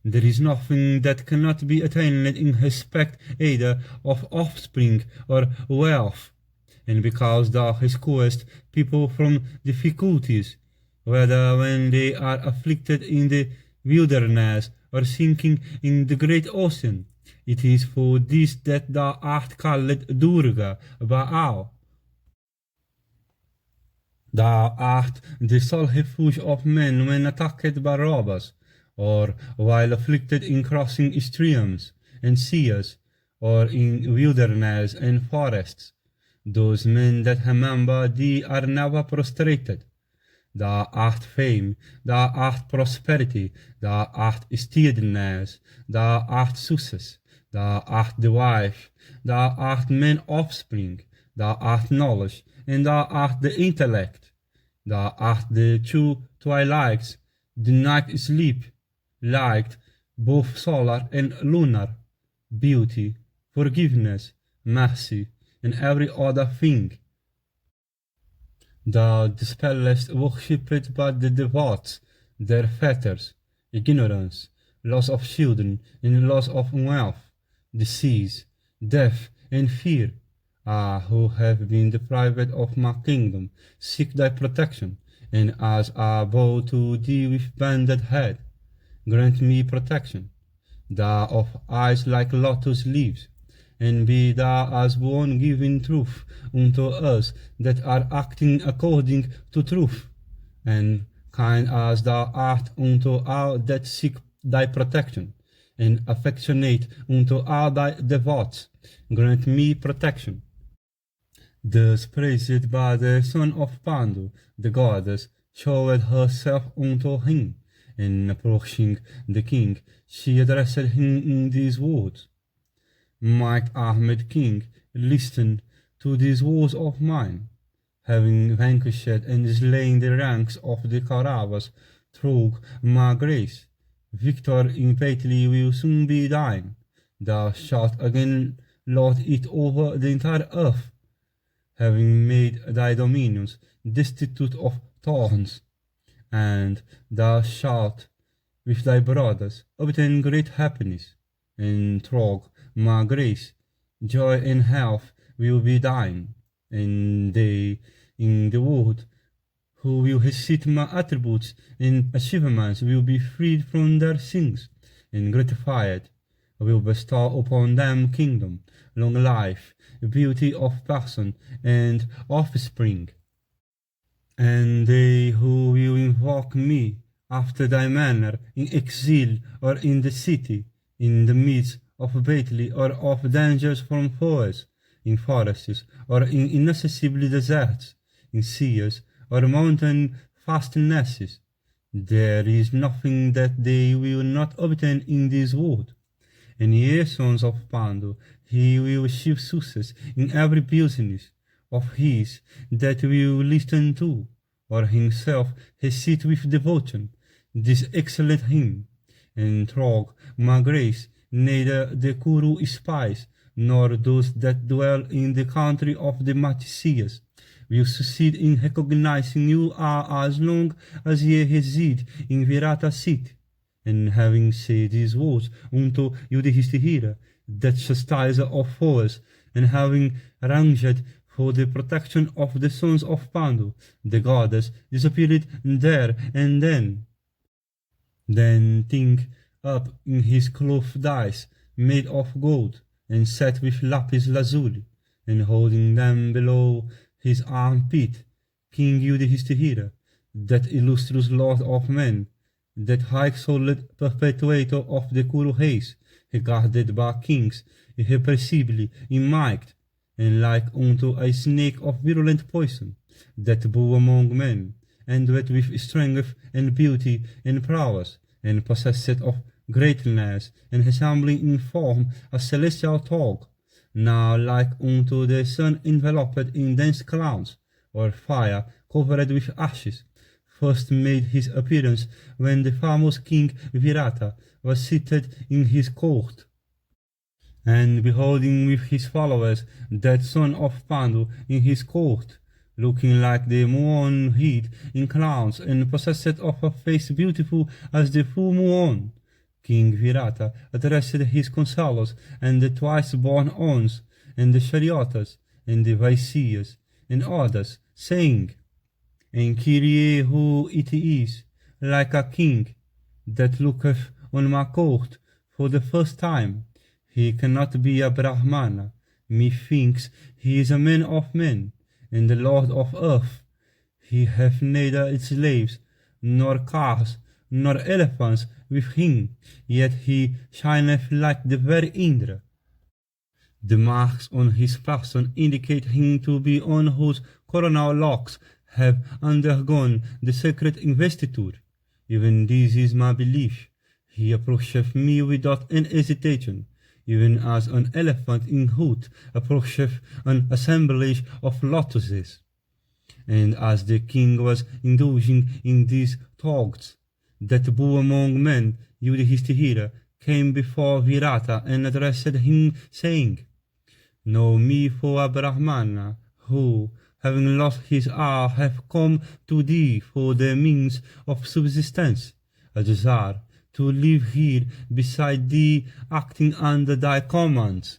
There is nothing that cannot be attained in respect either of offspring or wealth, and because thou rescuest people from difficulties, whether when they are afflicted in the wilderness or sinking in the great ocean, it is for this that thou art called Durga, Baal. Thou art the sole refuge of men when attacked by robbers, or while afflicted in crossing streams and seas, or in wilderness and forests. Those men that remember thee are never prostrated. Thou art fame, thou art prosperity, thou art steadiness, thou art success, thou art the wife, thou art man offspring, thou art knowledge, and thou art the intellect. Thou art the two twilights, the night sleep, light, both solar and lunar, beauty, forgiveness, mercy, and every other thing. Thou dispellest worshipped by the devout, their fetters, ignorance, loss of children, and loss of wealth, disease, death, and fear. Who have been deprived of my kingdom, seek thy protection, and as I bow to thee with bended head, grant me protection. Thou of eyes like lotus leaves, and be thou as one giving truth unto us that are acting according to truth, and kind as thou art unto all that seek thy protection, and affectionate unto all thy devotees, grant me protection. Thus praised by the son of Pandu, the goddess showed herself unto him, and approaching the king, she addressed him in these words: Might Ahmed king, listen to these words of mine. Having vanquished and slain the ranks of the Kauravas through my grace, victory impatiently will soon be thine. Thou shalt again lord it over the entire earth, having made thy dominions destitute of thorns, and thou shalt with thy brothers obtain great happiness, and through my grace joy and health will be thine, and they in the world who will recite my attributes and achievements will be freed from their sins, and gratified. I will bestow upon them kingdom, long life, beauty of person, and offspring. And they who will invoke me after thy manner, in exile or in the city, in the midst of battle or of dangers from foes, in forests or in inaccessible deserts, in seas or mountain fastnesses, there is nothing that they will not obtain in this world. And ye sons of Pandu, he will achieve success in every business of his that will listen to, or himself recite with devotion, this excellent hymn. And through my grace, neither the Kuru spies, nor those that dwell in the country of the Matisias, will succeed in recognizing you as long as ye reside in Virata city. And having said these words unto Yudhishthira, that chastiser of foes, and having arranged for the protection of the sons of Pandu, the goddess disappeared there and then. Then think up in his cloth dice made of gold, and set with lapis lazuli, and holding them below his armpit, King Yudhishthira, that illustrious lord of men, that high-souled perpetuator of the Kuru race, guarded by kings, irrepressibly in might, and like unto a snake of virulent poison, that bore among men, endowed with strength and beauty and prowess, and possessed of greatness, and resembling in form a celestial dog, now like unto the sun enveloped in dense clouds, or fire covered with ashes, first made his appearance when the famous king Virata was seated in his court, and beholding with his followers that son of Pandu in his court, looking like the moon hid in clouds, and possessed of a face beautiful as the full moon, King Virata addressed his counselors and the twice-born ons, and the charioteers, and the viziers, and others, saying, "And Kyrie who it is, like a king, that looketh on my court for the first time, he cannot be a Brahmana, methinks he is a man of men, and the Lord of earth. He hath neither slaves, nor cars, nor elephants with him, yet he shineth like the very Indra. The marks on his person indicate him to be one whose coronal locks have undergone the sacred investiture. Even this is my belief. He approacheth me without any hesitation, even as an elephant in hood approacheth an assemblage of lotuses." And as the king was indulging in these thoughts, that bull among men, Yudhishthira, came before Virata and addressed him, saying, "Know me for a Brahmana, who, having lost his hour, hath come to thee for the means of subsistence, a desire to live here beside thee, acting under thy commands."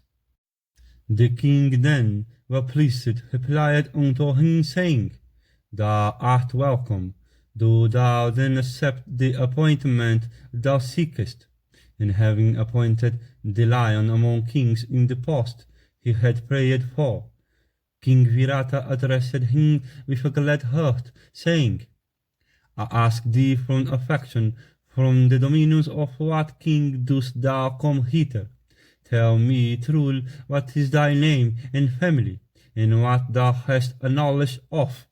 The king then, well pleased, replied unto him, saying, "Thou art welcome. Do thou then accept the appointment thou seekest." And having appointed the lion among kings in the post he had prayed for, King Virata addressed him with a glad heart, saying, "I ask thee from affection, from the dominus of what king dost thou come hither? Tell me truly what is thy name and family, and what thou hast a knowledge of."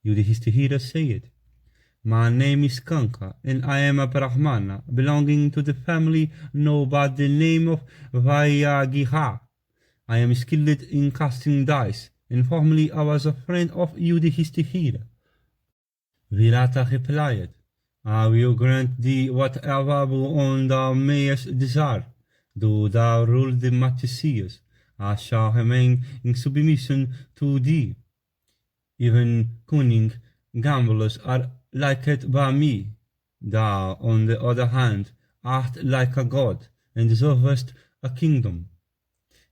Yudhishthira said, "My name is Kanka, and I am a Brahmana, belonging to the family known by the name of Vyagiha. I am skilled in casting dice, and formerly I was a friend of Yudhishthira." Virata replied, "I will grant thee whatever boon thou mayest desire. Do thou rule the Matyasis, I shall remain in submission to thee. Even cunning gamblers are liked by me. Thou, on the other hand, art like a god, and deservest a kingdom."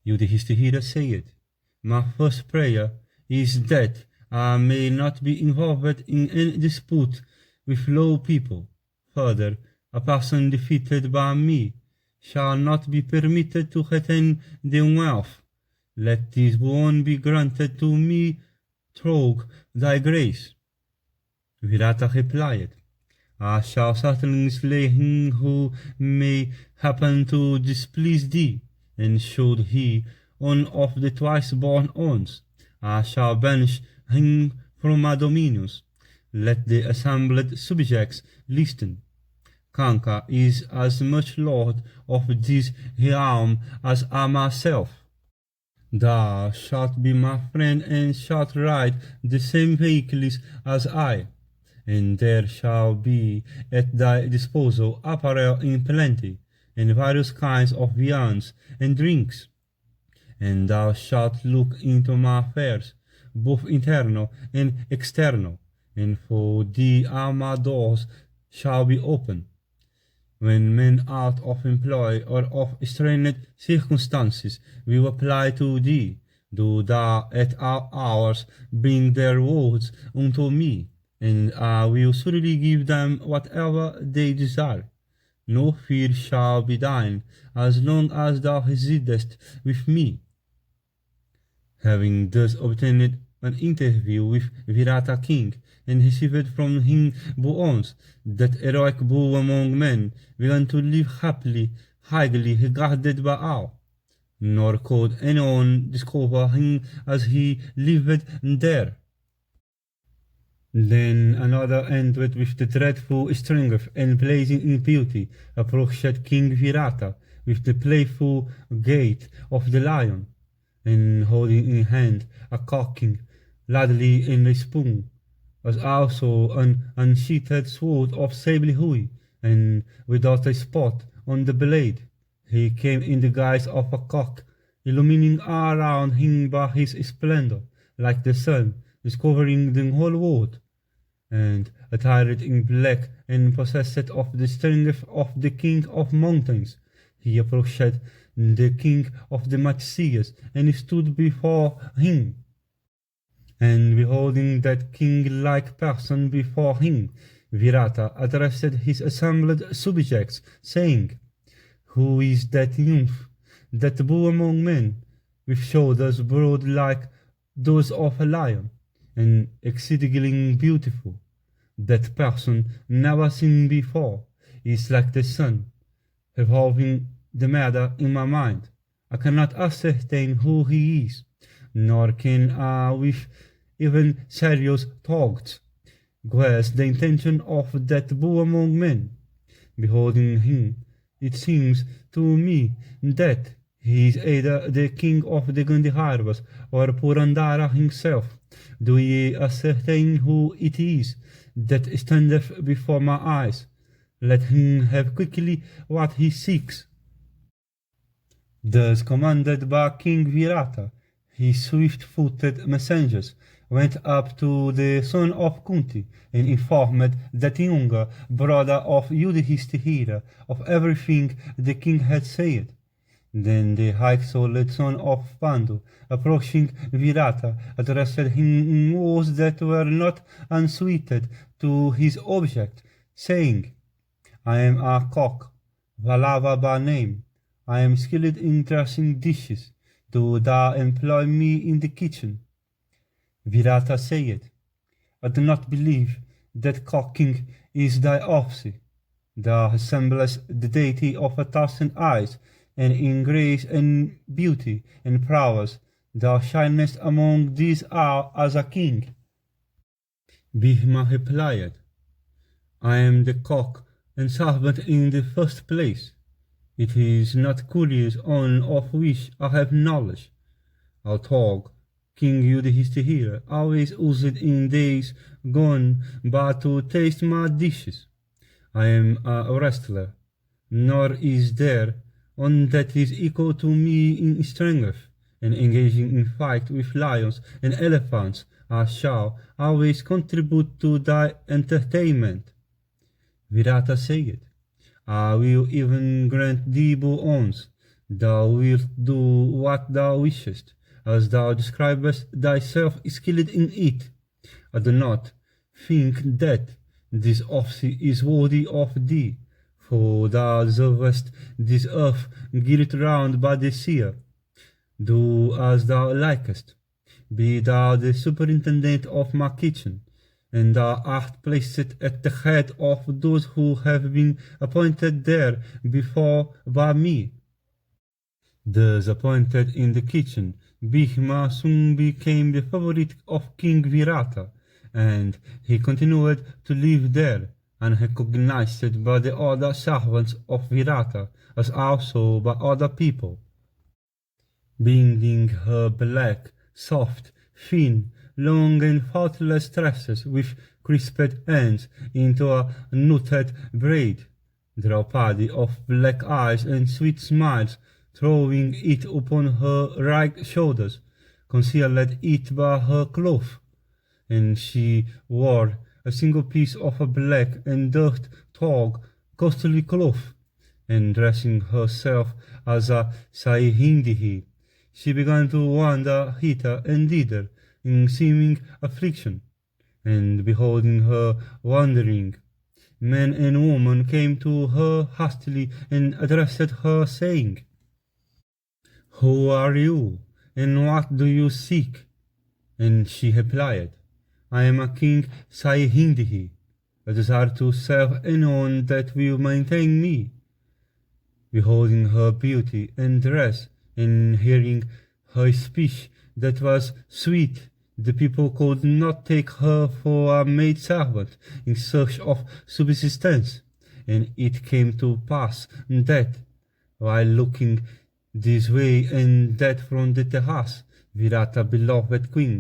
Yudhishthira said, "My first prayer is that I may not be involved in any dispute with low people. Further, a person defeated by me shall not be permitted to retain the wealth. Let this boon be granted to me through thy grace." Virata replied, "I shall certainly slay him who may happen to displease thee, and should he one of the twice-born ones, I shall banish him from my dominions. Let the assembled subjects listen. Kanka is as much lord of this realm as I myself. Thou shalt be my friend and shalt ride the same vehicles as I, and there shall be at thy disposal apparel in plenty, and various kinds of viands and drinks. And thou shalt look into my affairs, both internal and external, and for thee all my doors shall be open. When men out of employ or of strained circumstances will apply to thee, do thou at all hours bring their words unto me, and I will surely give them whatever they desire. No fear shall be thine, as long as thou residest with me." Having thus obtained an interview with Virata king, and received from him boons, that heroic bull among men began to live happily, highly regarded by all, nor could anyone discover him as he lived there. Then another entered with the dreadful strength and blazing beauty, approached King Virata with the playful gait of the lion, and holding in hand a cocking ladle and a spoon, as also an unsheathed sword of sable hue, and without a spot on the blade. He came in the guise of a cock, illumining all around him by his splendor, like the sun, discovering the whole world, and attired in black and possessed of the strength of the king of mountains. He approached the king of the mighty seas, and stood before him. And beholding that king-like person before him, Virata addressed his assembled subjects, saying, "Who is that youth, that bull among men, with shoulders broad like those of a lion, and exceedingly beautiful? That person, never seen before, is like the sun, revolving the matter in my mind. I cannot ascertain who he is, nor can I with even serious thoughts grasp the intention of that bull among men. Beholding him, it seems to me that he is either the king of the Gandharvas or Purandara himself. Do ye ascertain who it is that standeth before my eyes? Let him have quickly what he seeks." Thus commanded by King Virata, his swift-footed messengers went up to the son of Kunti and informed that younger brother of Yudhishthira of everything the king had said. Then the high-souled son of Quando, approaching Virata, addressed him in words that were not unsuited to his object, saying, "I am a cock, Valava by name. I am skilled in dressing dishes. Do thou employ me in the kitchen?" Virata said, "I do not believe that cocking is thy office. Thou resemblest the deity of 1,000 eyes, and in grace and beauty and prowess thou shinest among these all as a king." Bhima replied, "I am the cock and servant in the first place. It is not curious on of which I have knowledge. Our talk, King Yudhishthira, always used in days gone by to taste my dishes. I am a wrestler, nor is there one that is equal to me in strength, and engaging in fight with lions and elephants, I shall always contribute to thy entertainment." Virata said, "I will even grant thee boons. Thou wilt do what thou wishest, as thou describest thyself skilled in it. I do not think that this office is worthy of thee, for thou deservest this earth girt round by the sea. Do as thou likest. Be thou the superintendent of my kitchen, and thou art placed at the head of those who have been appointed there before by me." Thus appointed in the kitchen, Bhima soon became the favorite of King Virata, and he continued to live there, unrecognized by the other servants of Virata, as also by other people. Binding her black, soft, thin, long and faultless tresses with crisped ends into a knotted braid, Draupadi of black eyes and sweet smiles, throwing it upon her right shoulders, concealed it by her cloth, and she wore a single piece of a black and dirt tog costly cloth, and dressing herself as a Saihindhi, she began to wander hither and thither in seeming affliction, and beholding her wandering, men and women came to her hastily and addressed her, saying, "Who are you, and what do you seek?" And she replied, "I am a king Saihindhi. I desire to serve anyone that will maintain me." beholding her beauty and dress, and hearing her speech that was sweet, the people could not take her for a maid-servant in search of subsistence. And it came to pass that, while looking this way and that from the terrace, Virata, beloved queen,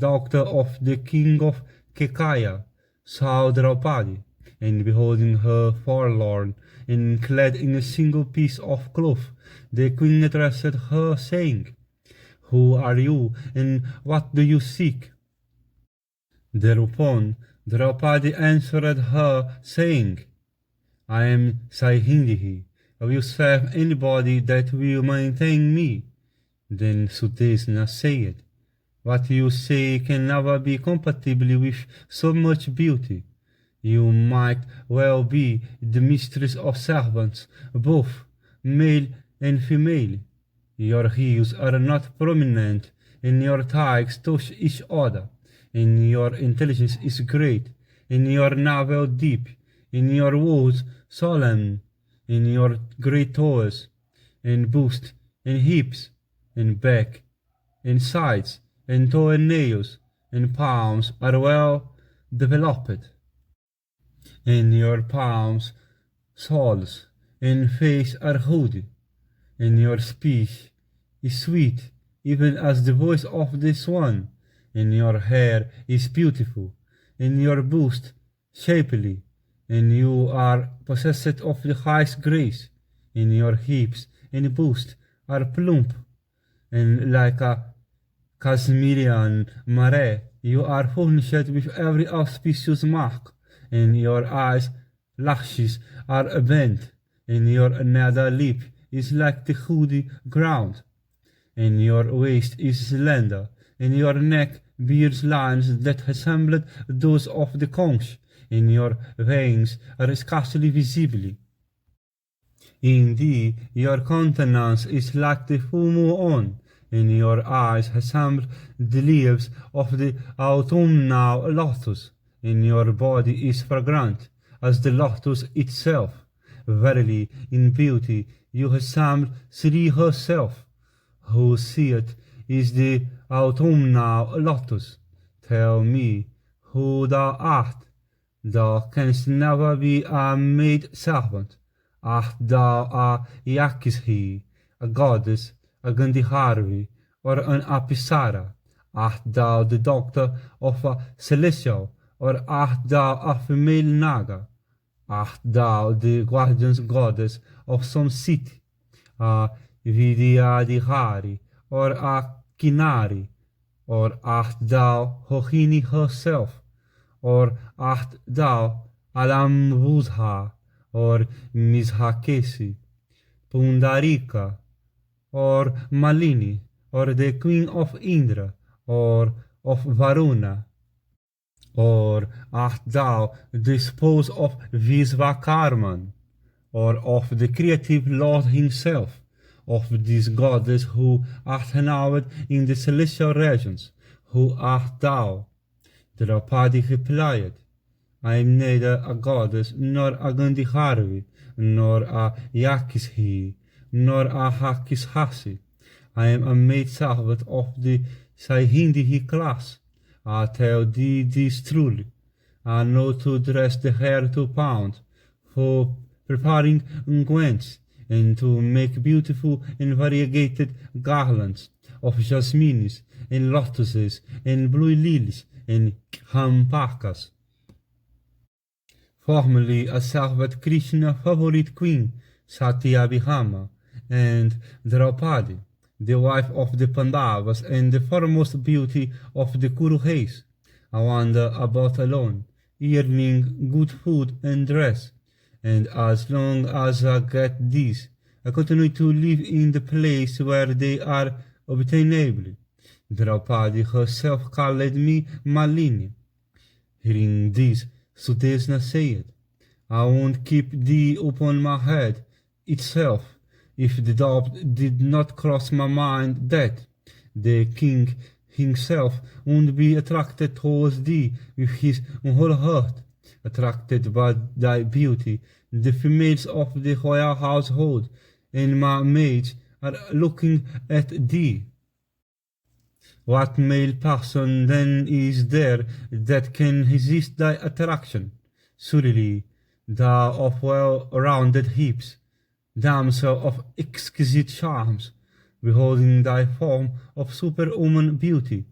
daughter of the king of Kekaya, saw Draupadi, and beholding her forlorn and clad in a single piece of cloth, the queen addressed her, saying, "Who are you, and what do you seek?" Thereupon Draupadi answered her, saying, "I am Saihindhi. I will serve anybody that will maintain me." Then Sudesna said, "What you say can never be compatible with so much beauty. You might well be the mistress of servants, both male and female. Your heels are not prominent, and your thighs touch each other, and your intelligence is great, and your navel deep, and your words solemn, and your great toes, and bust, and hips, and back, and sides, and toe and nails, and palms are well developed, and your palms, soles, and face are hooded, and your speech is sweet, even as the voice of the swan, and your hair is beautiful, and your bust shapely, and you are possessed of the highest grace, and your hips and bust are plump, and like a Casimirian mare, you are furnished with every auspicious mark, and your eyes lashes are bent, and your nether lip is like the woody ground, and your waist is slender, and your neck bears lines that resemble those of the conch, and your veins are scarcely visible. Indeed, your countenance is like the full moon, and your eyes resemble the leaves of the autumnal lotus, and your body is fragrant as the lotus itself. Verily, in beauty you resemble Sri herself, whose seat is the autumnal lotus. Tell me who thou art. Thou canst never be a maid-servant. Art thou a Yakshi, a goddess, a Gandhari, or an Apsara? Art thou the daughter of a celestial, or art thou a female Naga? Art thou the guardian goddess of some city, a Vidyadhari, or a Kinari? Or art thou Rohini herself? Or art thou Alambudha, or Mishakesi, Pundarika, or Malini, or the queen of Indra, or of Varuna? Or art thou the spouse of Visvakarman, or of the creative Lord himself, of this goddess who art renowned in the celestial regions? Who art thou? Draupadi replied, I am neither a goddess, nor a Gandhari, nor a Yakshi, nor a Hakishasi. I am a maid-servant of the Saihindhi class. I tell thee this truly. I know to dress the hair to pound, for preparing unguents, and to make beautiful and variegated garlands of jasmines, and lotuses, and blue lilies, and hampakas. Formerly I served Krishna's favorite queen, Satyabhama, and Draupadi, the wife of the Pandavas and the foremost beauty of the Kuru race. I wander about alone, earning good food and dress, and as long as I get these, I continue to live in the place where they are obtainable. Draupadi herself called me Malini. Hearing this, Sudesna said, I won't keep thee upon my head itself, if the doubt did not cross my mind that the king himself would be attracted towards thee with his whole heart, attracted by thy beauty. The females of the royal household and my maids are looking at thee. What male person then is there that can resist thy attraction? Surely, thou of well-rounded hips, damsel of exquisite charms, beholding thy form of superhuman beauty,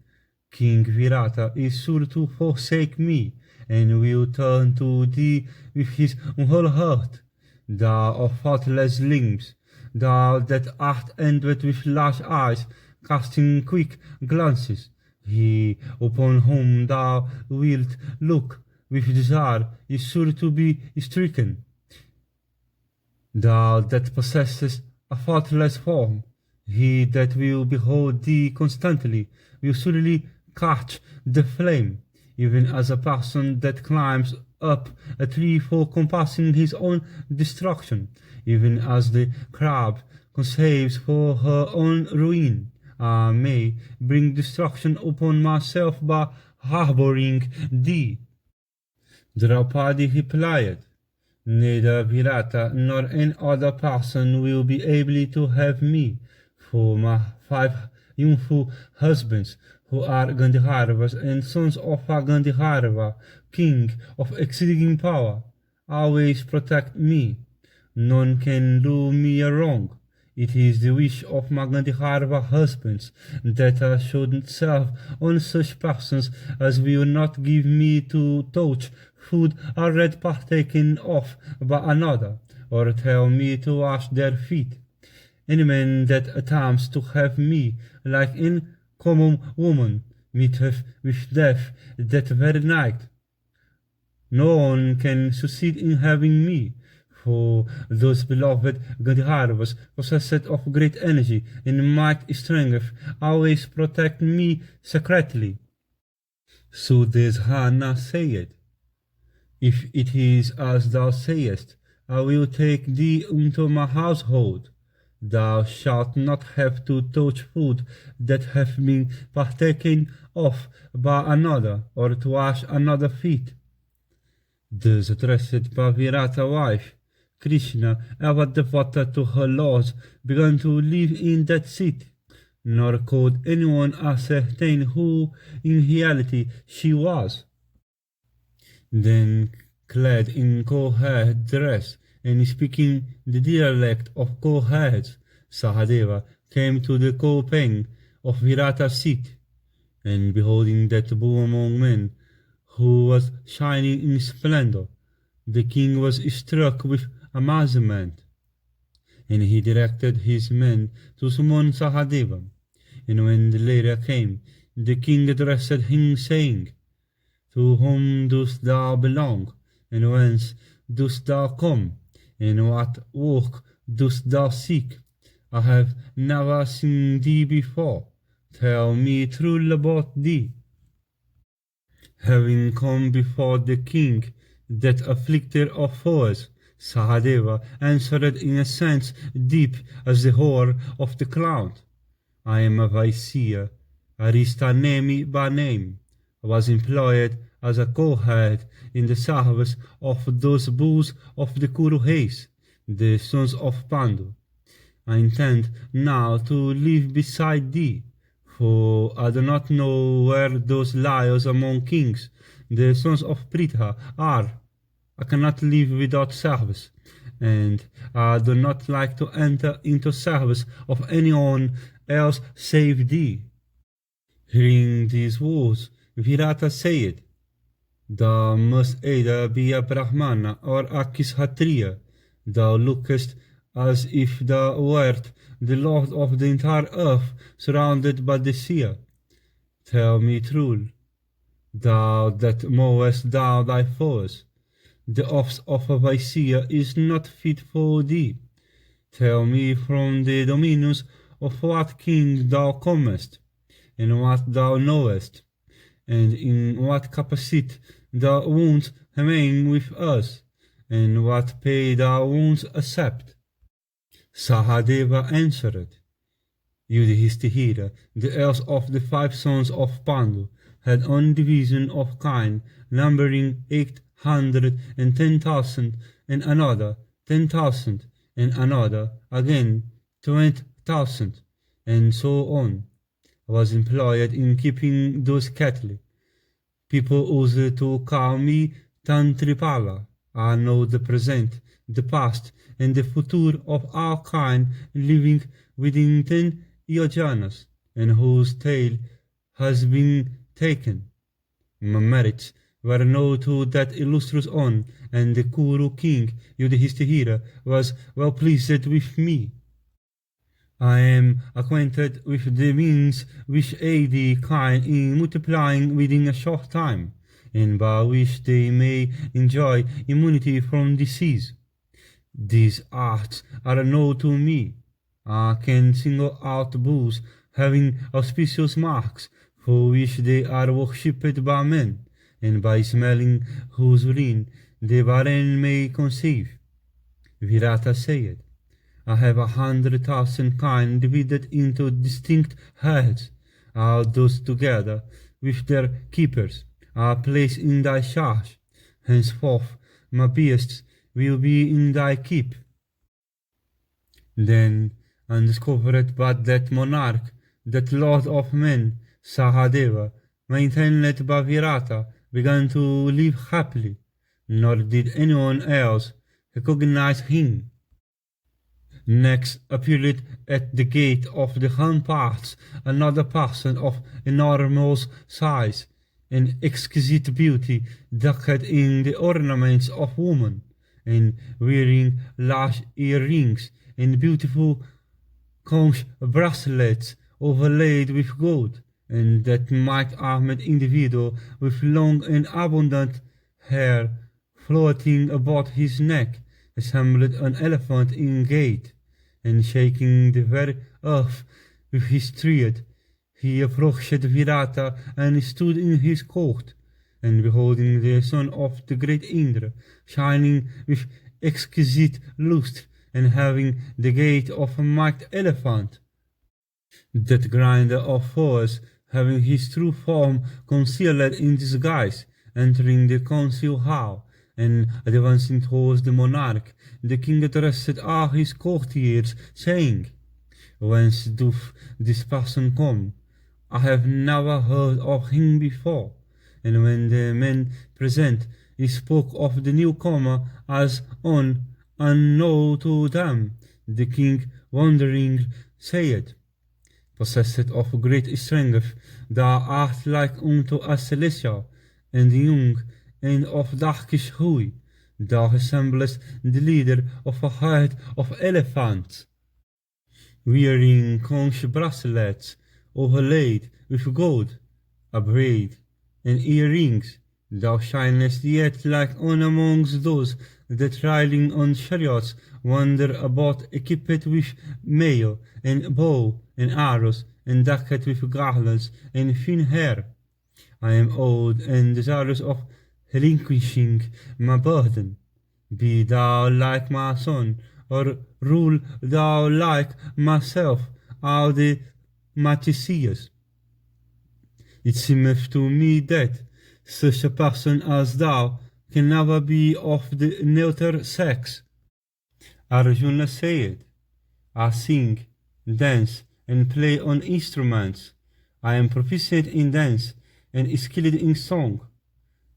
King Virata is sure to forsake me, and will turn to thee with his whole heart. Thou of faultless limbs, thou that art endowed with large eyes, casting quick glances, he upon whom thou wilt look with desire is sure to be stricken. Thou that possessest a faultless form, he that will behold thee constantly will surely catch the flame, even as a person that climbs up a tree for compassing his own destruction, even as the crab conceves for her own ruin. I may bring destruction upon myself by harboring thee. Draupadi replied, neither Virata nor any other person will be able to have me, for my 5 youthful husbands, who are Gandharvas and sons of a Gandharva, king of exceeding power, always protect me. None can do me a wrong. It is the wish of my Gandharva husbands that I should serve on such persons as will not give me to touch food already partaken of by another, or tell me to wash their feet. Any man that attempts to have me, like in common woman, meeteth with death that very night. No one can succeed in having me, for those beloved Gandharvas, possessed of great energy and might strength, always protect me secretly. So Deshana said, if it is as thou sayest, I will take thee into my household. Thou shalt not have to touch food that hath been partaken of by another, or to wash another feet. Thus addressed by Virata wife, Krishna, ever devoted to her laws, began to live in that city, nor could anyone ascertain who in reality she was. Then, clad in cow-herd dress, and speaking the dialect of cow-herds, Sahadeva came to the cow-pen of Virata's seat, and beholding that bull among men, who was shining in splendor, the king was struck with amazement, and he directed his men to summon Sahadeva. And when the latter came, the king addressed him, saying, to whom dost thou belong, and whence dost thou come, and what work dost thou seek? I have never seen thee before. Tell me truly about thee. Having come before the king, that afflicter of foes, Sahadeva answered in a sense deep as the roar of the cloud. I am a Vaisya, Aristanemi by name. I was employed as a cowherd in the service of those bulls of the Kuru race, the sons of Pandu. I intend now to live beside thee, for I do not know where those lions among kings, the sons of Pritha, are. I cannot live without service, and I do not like to enter into service of anyone else save thee. Hearing these words, Virata said, thou must either be a Brahmana or a Kshatriya. Thou lookest as if thou wert the lord of the entire earth, surrounded by the sea. Tell me truly, thou that mowest down thy foes, the office of a Vaisya is not fit for thee. Tell me from the dominus of what king thou comest, and what thou knowest, and in what capacity thou wouldst remain with us, and what pay thou wouldst accept. Sahadeva answered, Yudhishthira, the eldest of the 5 sons of Pandu, had one division of kind, numbering 110,000, and another 10,000, and another again 20,000, and so on, was employed in keeping those cattle. People used to call me Tantripala. I know the present, the past, and the future of all kind living within 10 yojanas, and whose tail has been taken. My merits were known to that illustrious on, and the Kuru king Yudhishthira was well pleased with me. I am acquainted with the means which aid the kind in multiplying within a short time, and by which they may enjoy immunity from disease. These arts are known to me. I can single out bulls having auspicious marks, for which they are worshipped by men, and by smelling whose urine the barren may conceive. Virata said, I have 100,000 kind divided into distinct herds. All those together, with their keepers, are placed in thy charge. Henceforth my beasts will be in thy keep. Then, undiscovered but that monarch, that lord of men, Sahadeva, maintained by Virata, began to live happily, nor did anyone else recognize him. Next appeared at the gate of the ramparts another person of enormous size and exquisite beauty, decked in the ornaments of woman, and wearing large earrings and beautiful conch bracelets overlaid with gold, and that might-armed individual with long and abundant hair floating about his neck resembled an elephant in gait, and shaking the very earth with his tread, he approached Virata and stood in his court, and beholding the son of the great Indra, shining with exquisite lustre, and having the gait of a mighty elephant, that grinder of foes, having his true form concealed in disguise, entering the council hall, and advancing towards the monarch, the king addressed all his courtiers, saying, Whence doth this person come? I have never heard of him before. And when the men present spoke of the newcomer as unknown to them, the king, wondering, said, Possessed of great strength, thou art like unto a celestial, and young, and of darkish hue. Thou resemblest the leader of a herd of elephants, wearing conch bracelets overlaid with gold, a braid, and earrings. Thou shinest yet like one amongst those that riding on chariots wander about equipped with mail, and bow, and arrows, and decked with garlands, and thin hair. I am old and desirous of relinquishing my burden. Be thou like my son, or rule thou like myself, all the Maticias. It seemeth to me that such a person as thou can never be of the neuter sex. Arjuna said, I sing, dance, and play on instruments. I am proficient in dance, and skilled in song.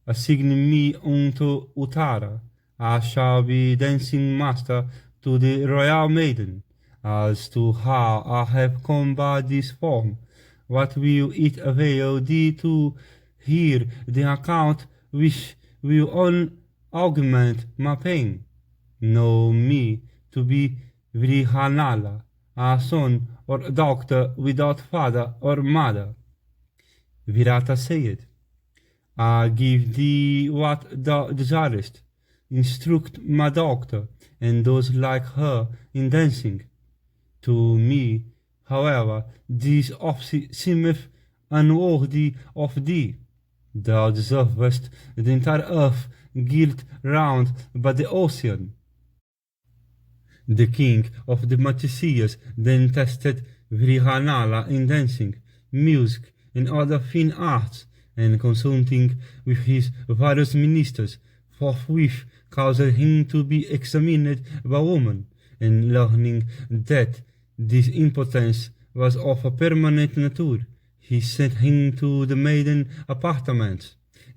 Assign me unto Uttara. I shall be dancing master to the royal maiden. As to how I have come by this form, what will it avail thee to hear the account which will augment my pain? Know me to be Vrihanala, a son or daughter without father or mother. Virata said, I give thee what thou desirest. Instruct my daughter and those like her in dancing. To me, however, this office seemeth unworthy of thee. Thou deservest the entire earth girt round by the ocean. The king of the Maticias then tested Vrihanala in dancing, music, and other fine arts, and consulting with his various ministers, forthwith caused him to be examined by woman, and learning that this impotence was of a permanent nature, he sent him to the maiden apartments,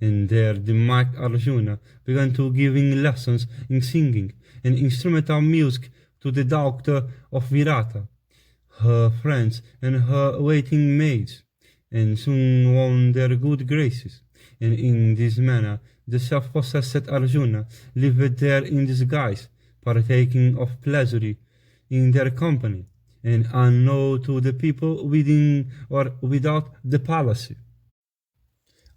and there the mighty Arjuna began to giving lessons in singing and instrumental music to the daughter of Virata, her friends and her waiting maids, and soon won their good graces. And in this manner the self-possessed Arjuna lived there in disguise, partaking of pleasure in their company, and unknown to the people within or without the palace.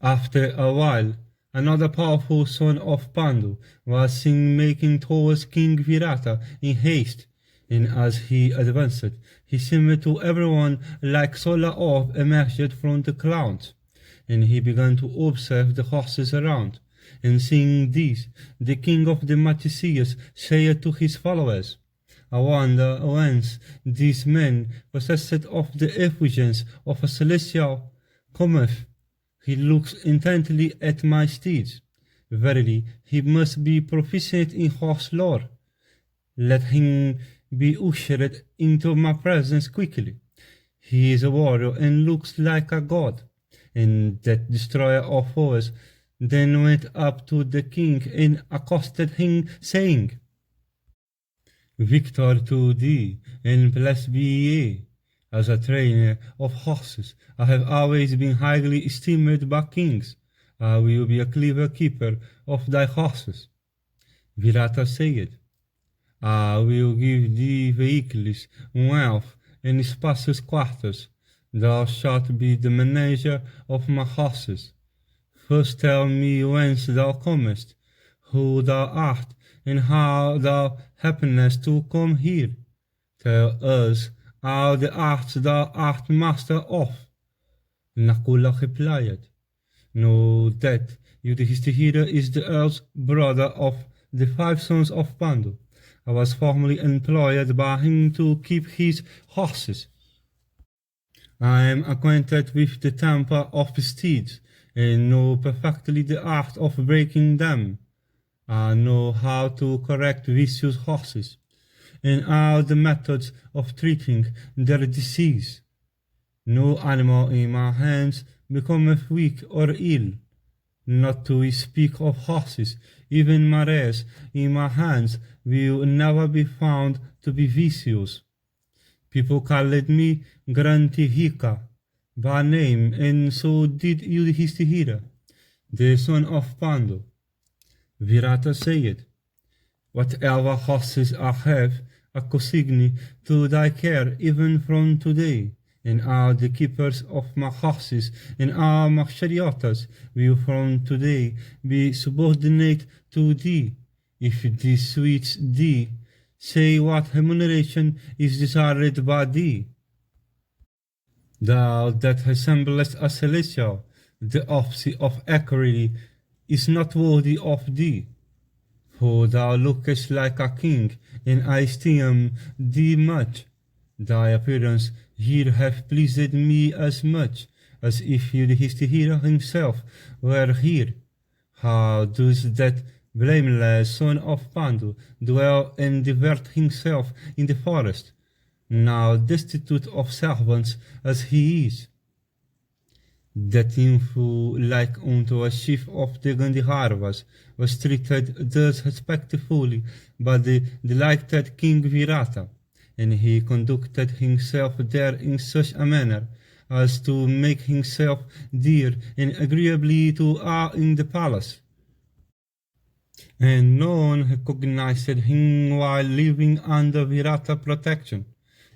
After a while, another powerful son of Pandu was seen making towards King Virata in haste, and as he advanced, he seemed to everyone like solar orb emerged from the clouds, and he began to observe the horses around. And seeing this, the king of the Matsiyas said to his followers, "I wonder whence this man, possessed of the effulgence of a celestial, cometh. He looks intently at my steeds. Verily, he must be proficient in horse lore. Let him be ushered into my presence quickly. He is a warrior and looks like a god." And that destroyer of foes then went up to the king and accosted him, saying, "Victor to thee, and blessed be ye. As a trainer of horses, I have always been highly esteemed by kings. I will be a clever keeper of thy horses." Virata said, "I will give thee vehicles, wealth, and spacious quarters. Thou shalt be the manager of my horses. First tell me whence thou comest, who thou art, and how thou happenest to come here. Tell us all the arts thou art master of." Nakula replied, "Know that Yudhishthira is the earl's brother of the 5 sons of Pandu. I was formerly employed by him to keep his horses. I am acquainted with the temper of steeds, and know perfectly the art of breaking them. I know how to correct vicious horses, and all the methods of treating their disease. No animal in my hands becometh weak or ill. Not to speak of horses, even mares in my hands will never be found to be vicious. People called me Grantihika by name, and so did Yudhishthira, the son of Pandu." Virata said, "Whatever horses I have, I consign to thy care even from today, and all the keepers of my horses and all my charioteers will from today be subordinate to thee. If this suits thee, say what remuneration is desired by thee. Thou that resemblest a celestial, the opposite of accuracy is not worthy of thee. For thou lookest like a king, and I esteem thee much. Thy appearance here hath pleased me as much as if Yudhishthira himself were here. How does that blameless son of Pandu dwell and divert himself in the forest, now destitute of servants as he is? That infant, like unto a chief of the Gandharvas, was treated thus respectfully by the delighted King Virata, and he conducted himself there in such a manner as to make himself dear and agreeably to all in the palace. And no one recognized him while living under Virata protection.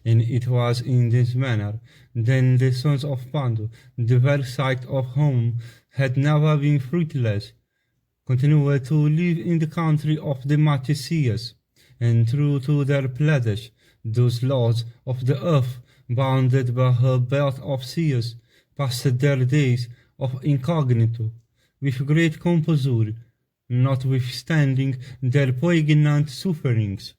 And it was in this manner that the sons of Pandu, the very sight of whom had never been fruitless, continued to live in the country of the Matsiyas, and true to their pledge, those lords of the earth, bounded by her belt of seas, passed their days of incognito with great composure, notwithstanding their poignant sufferings.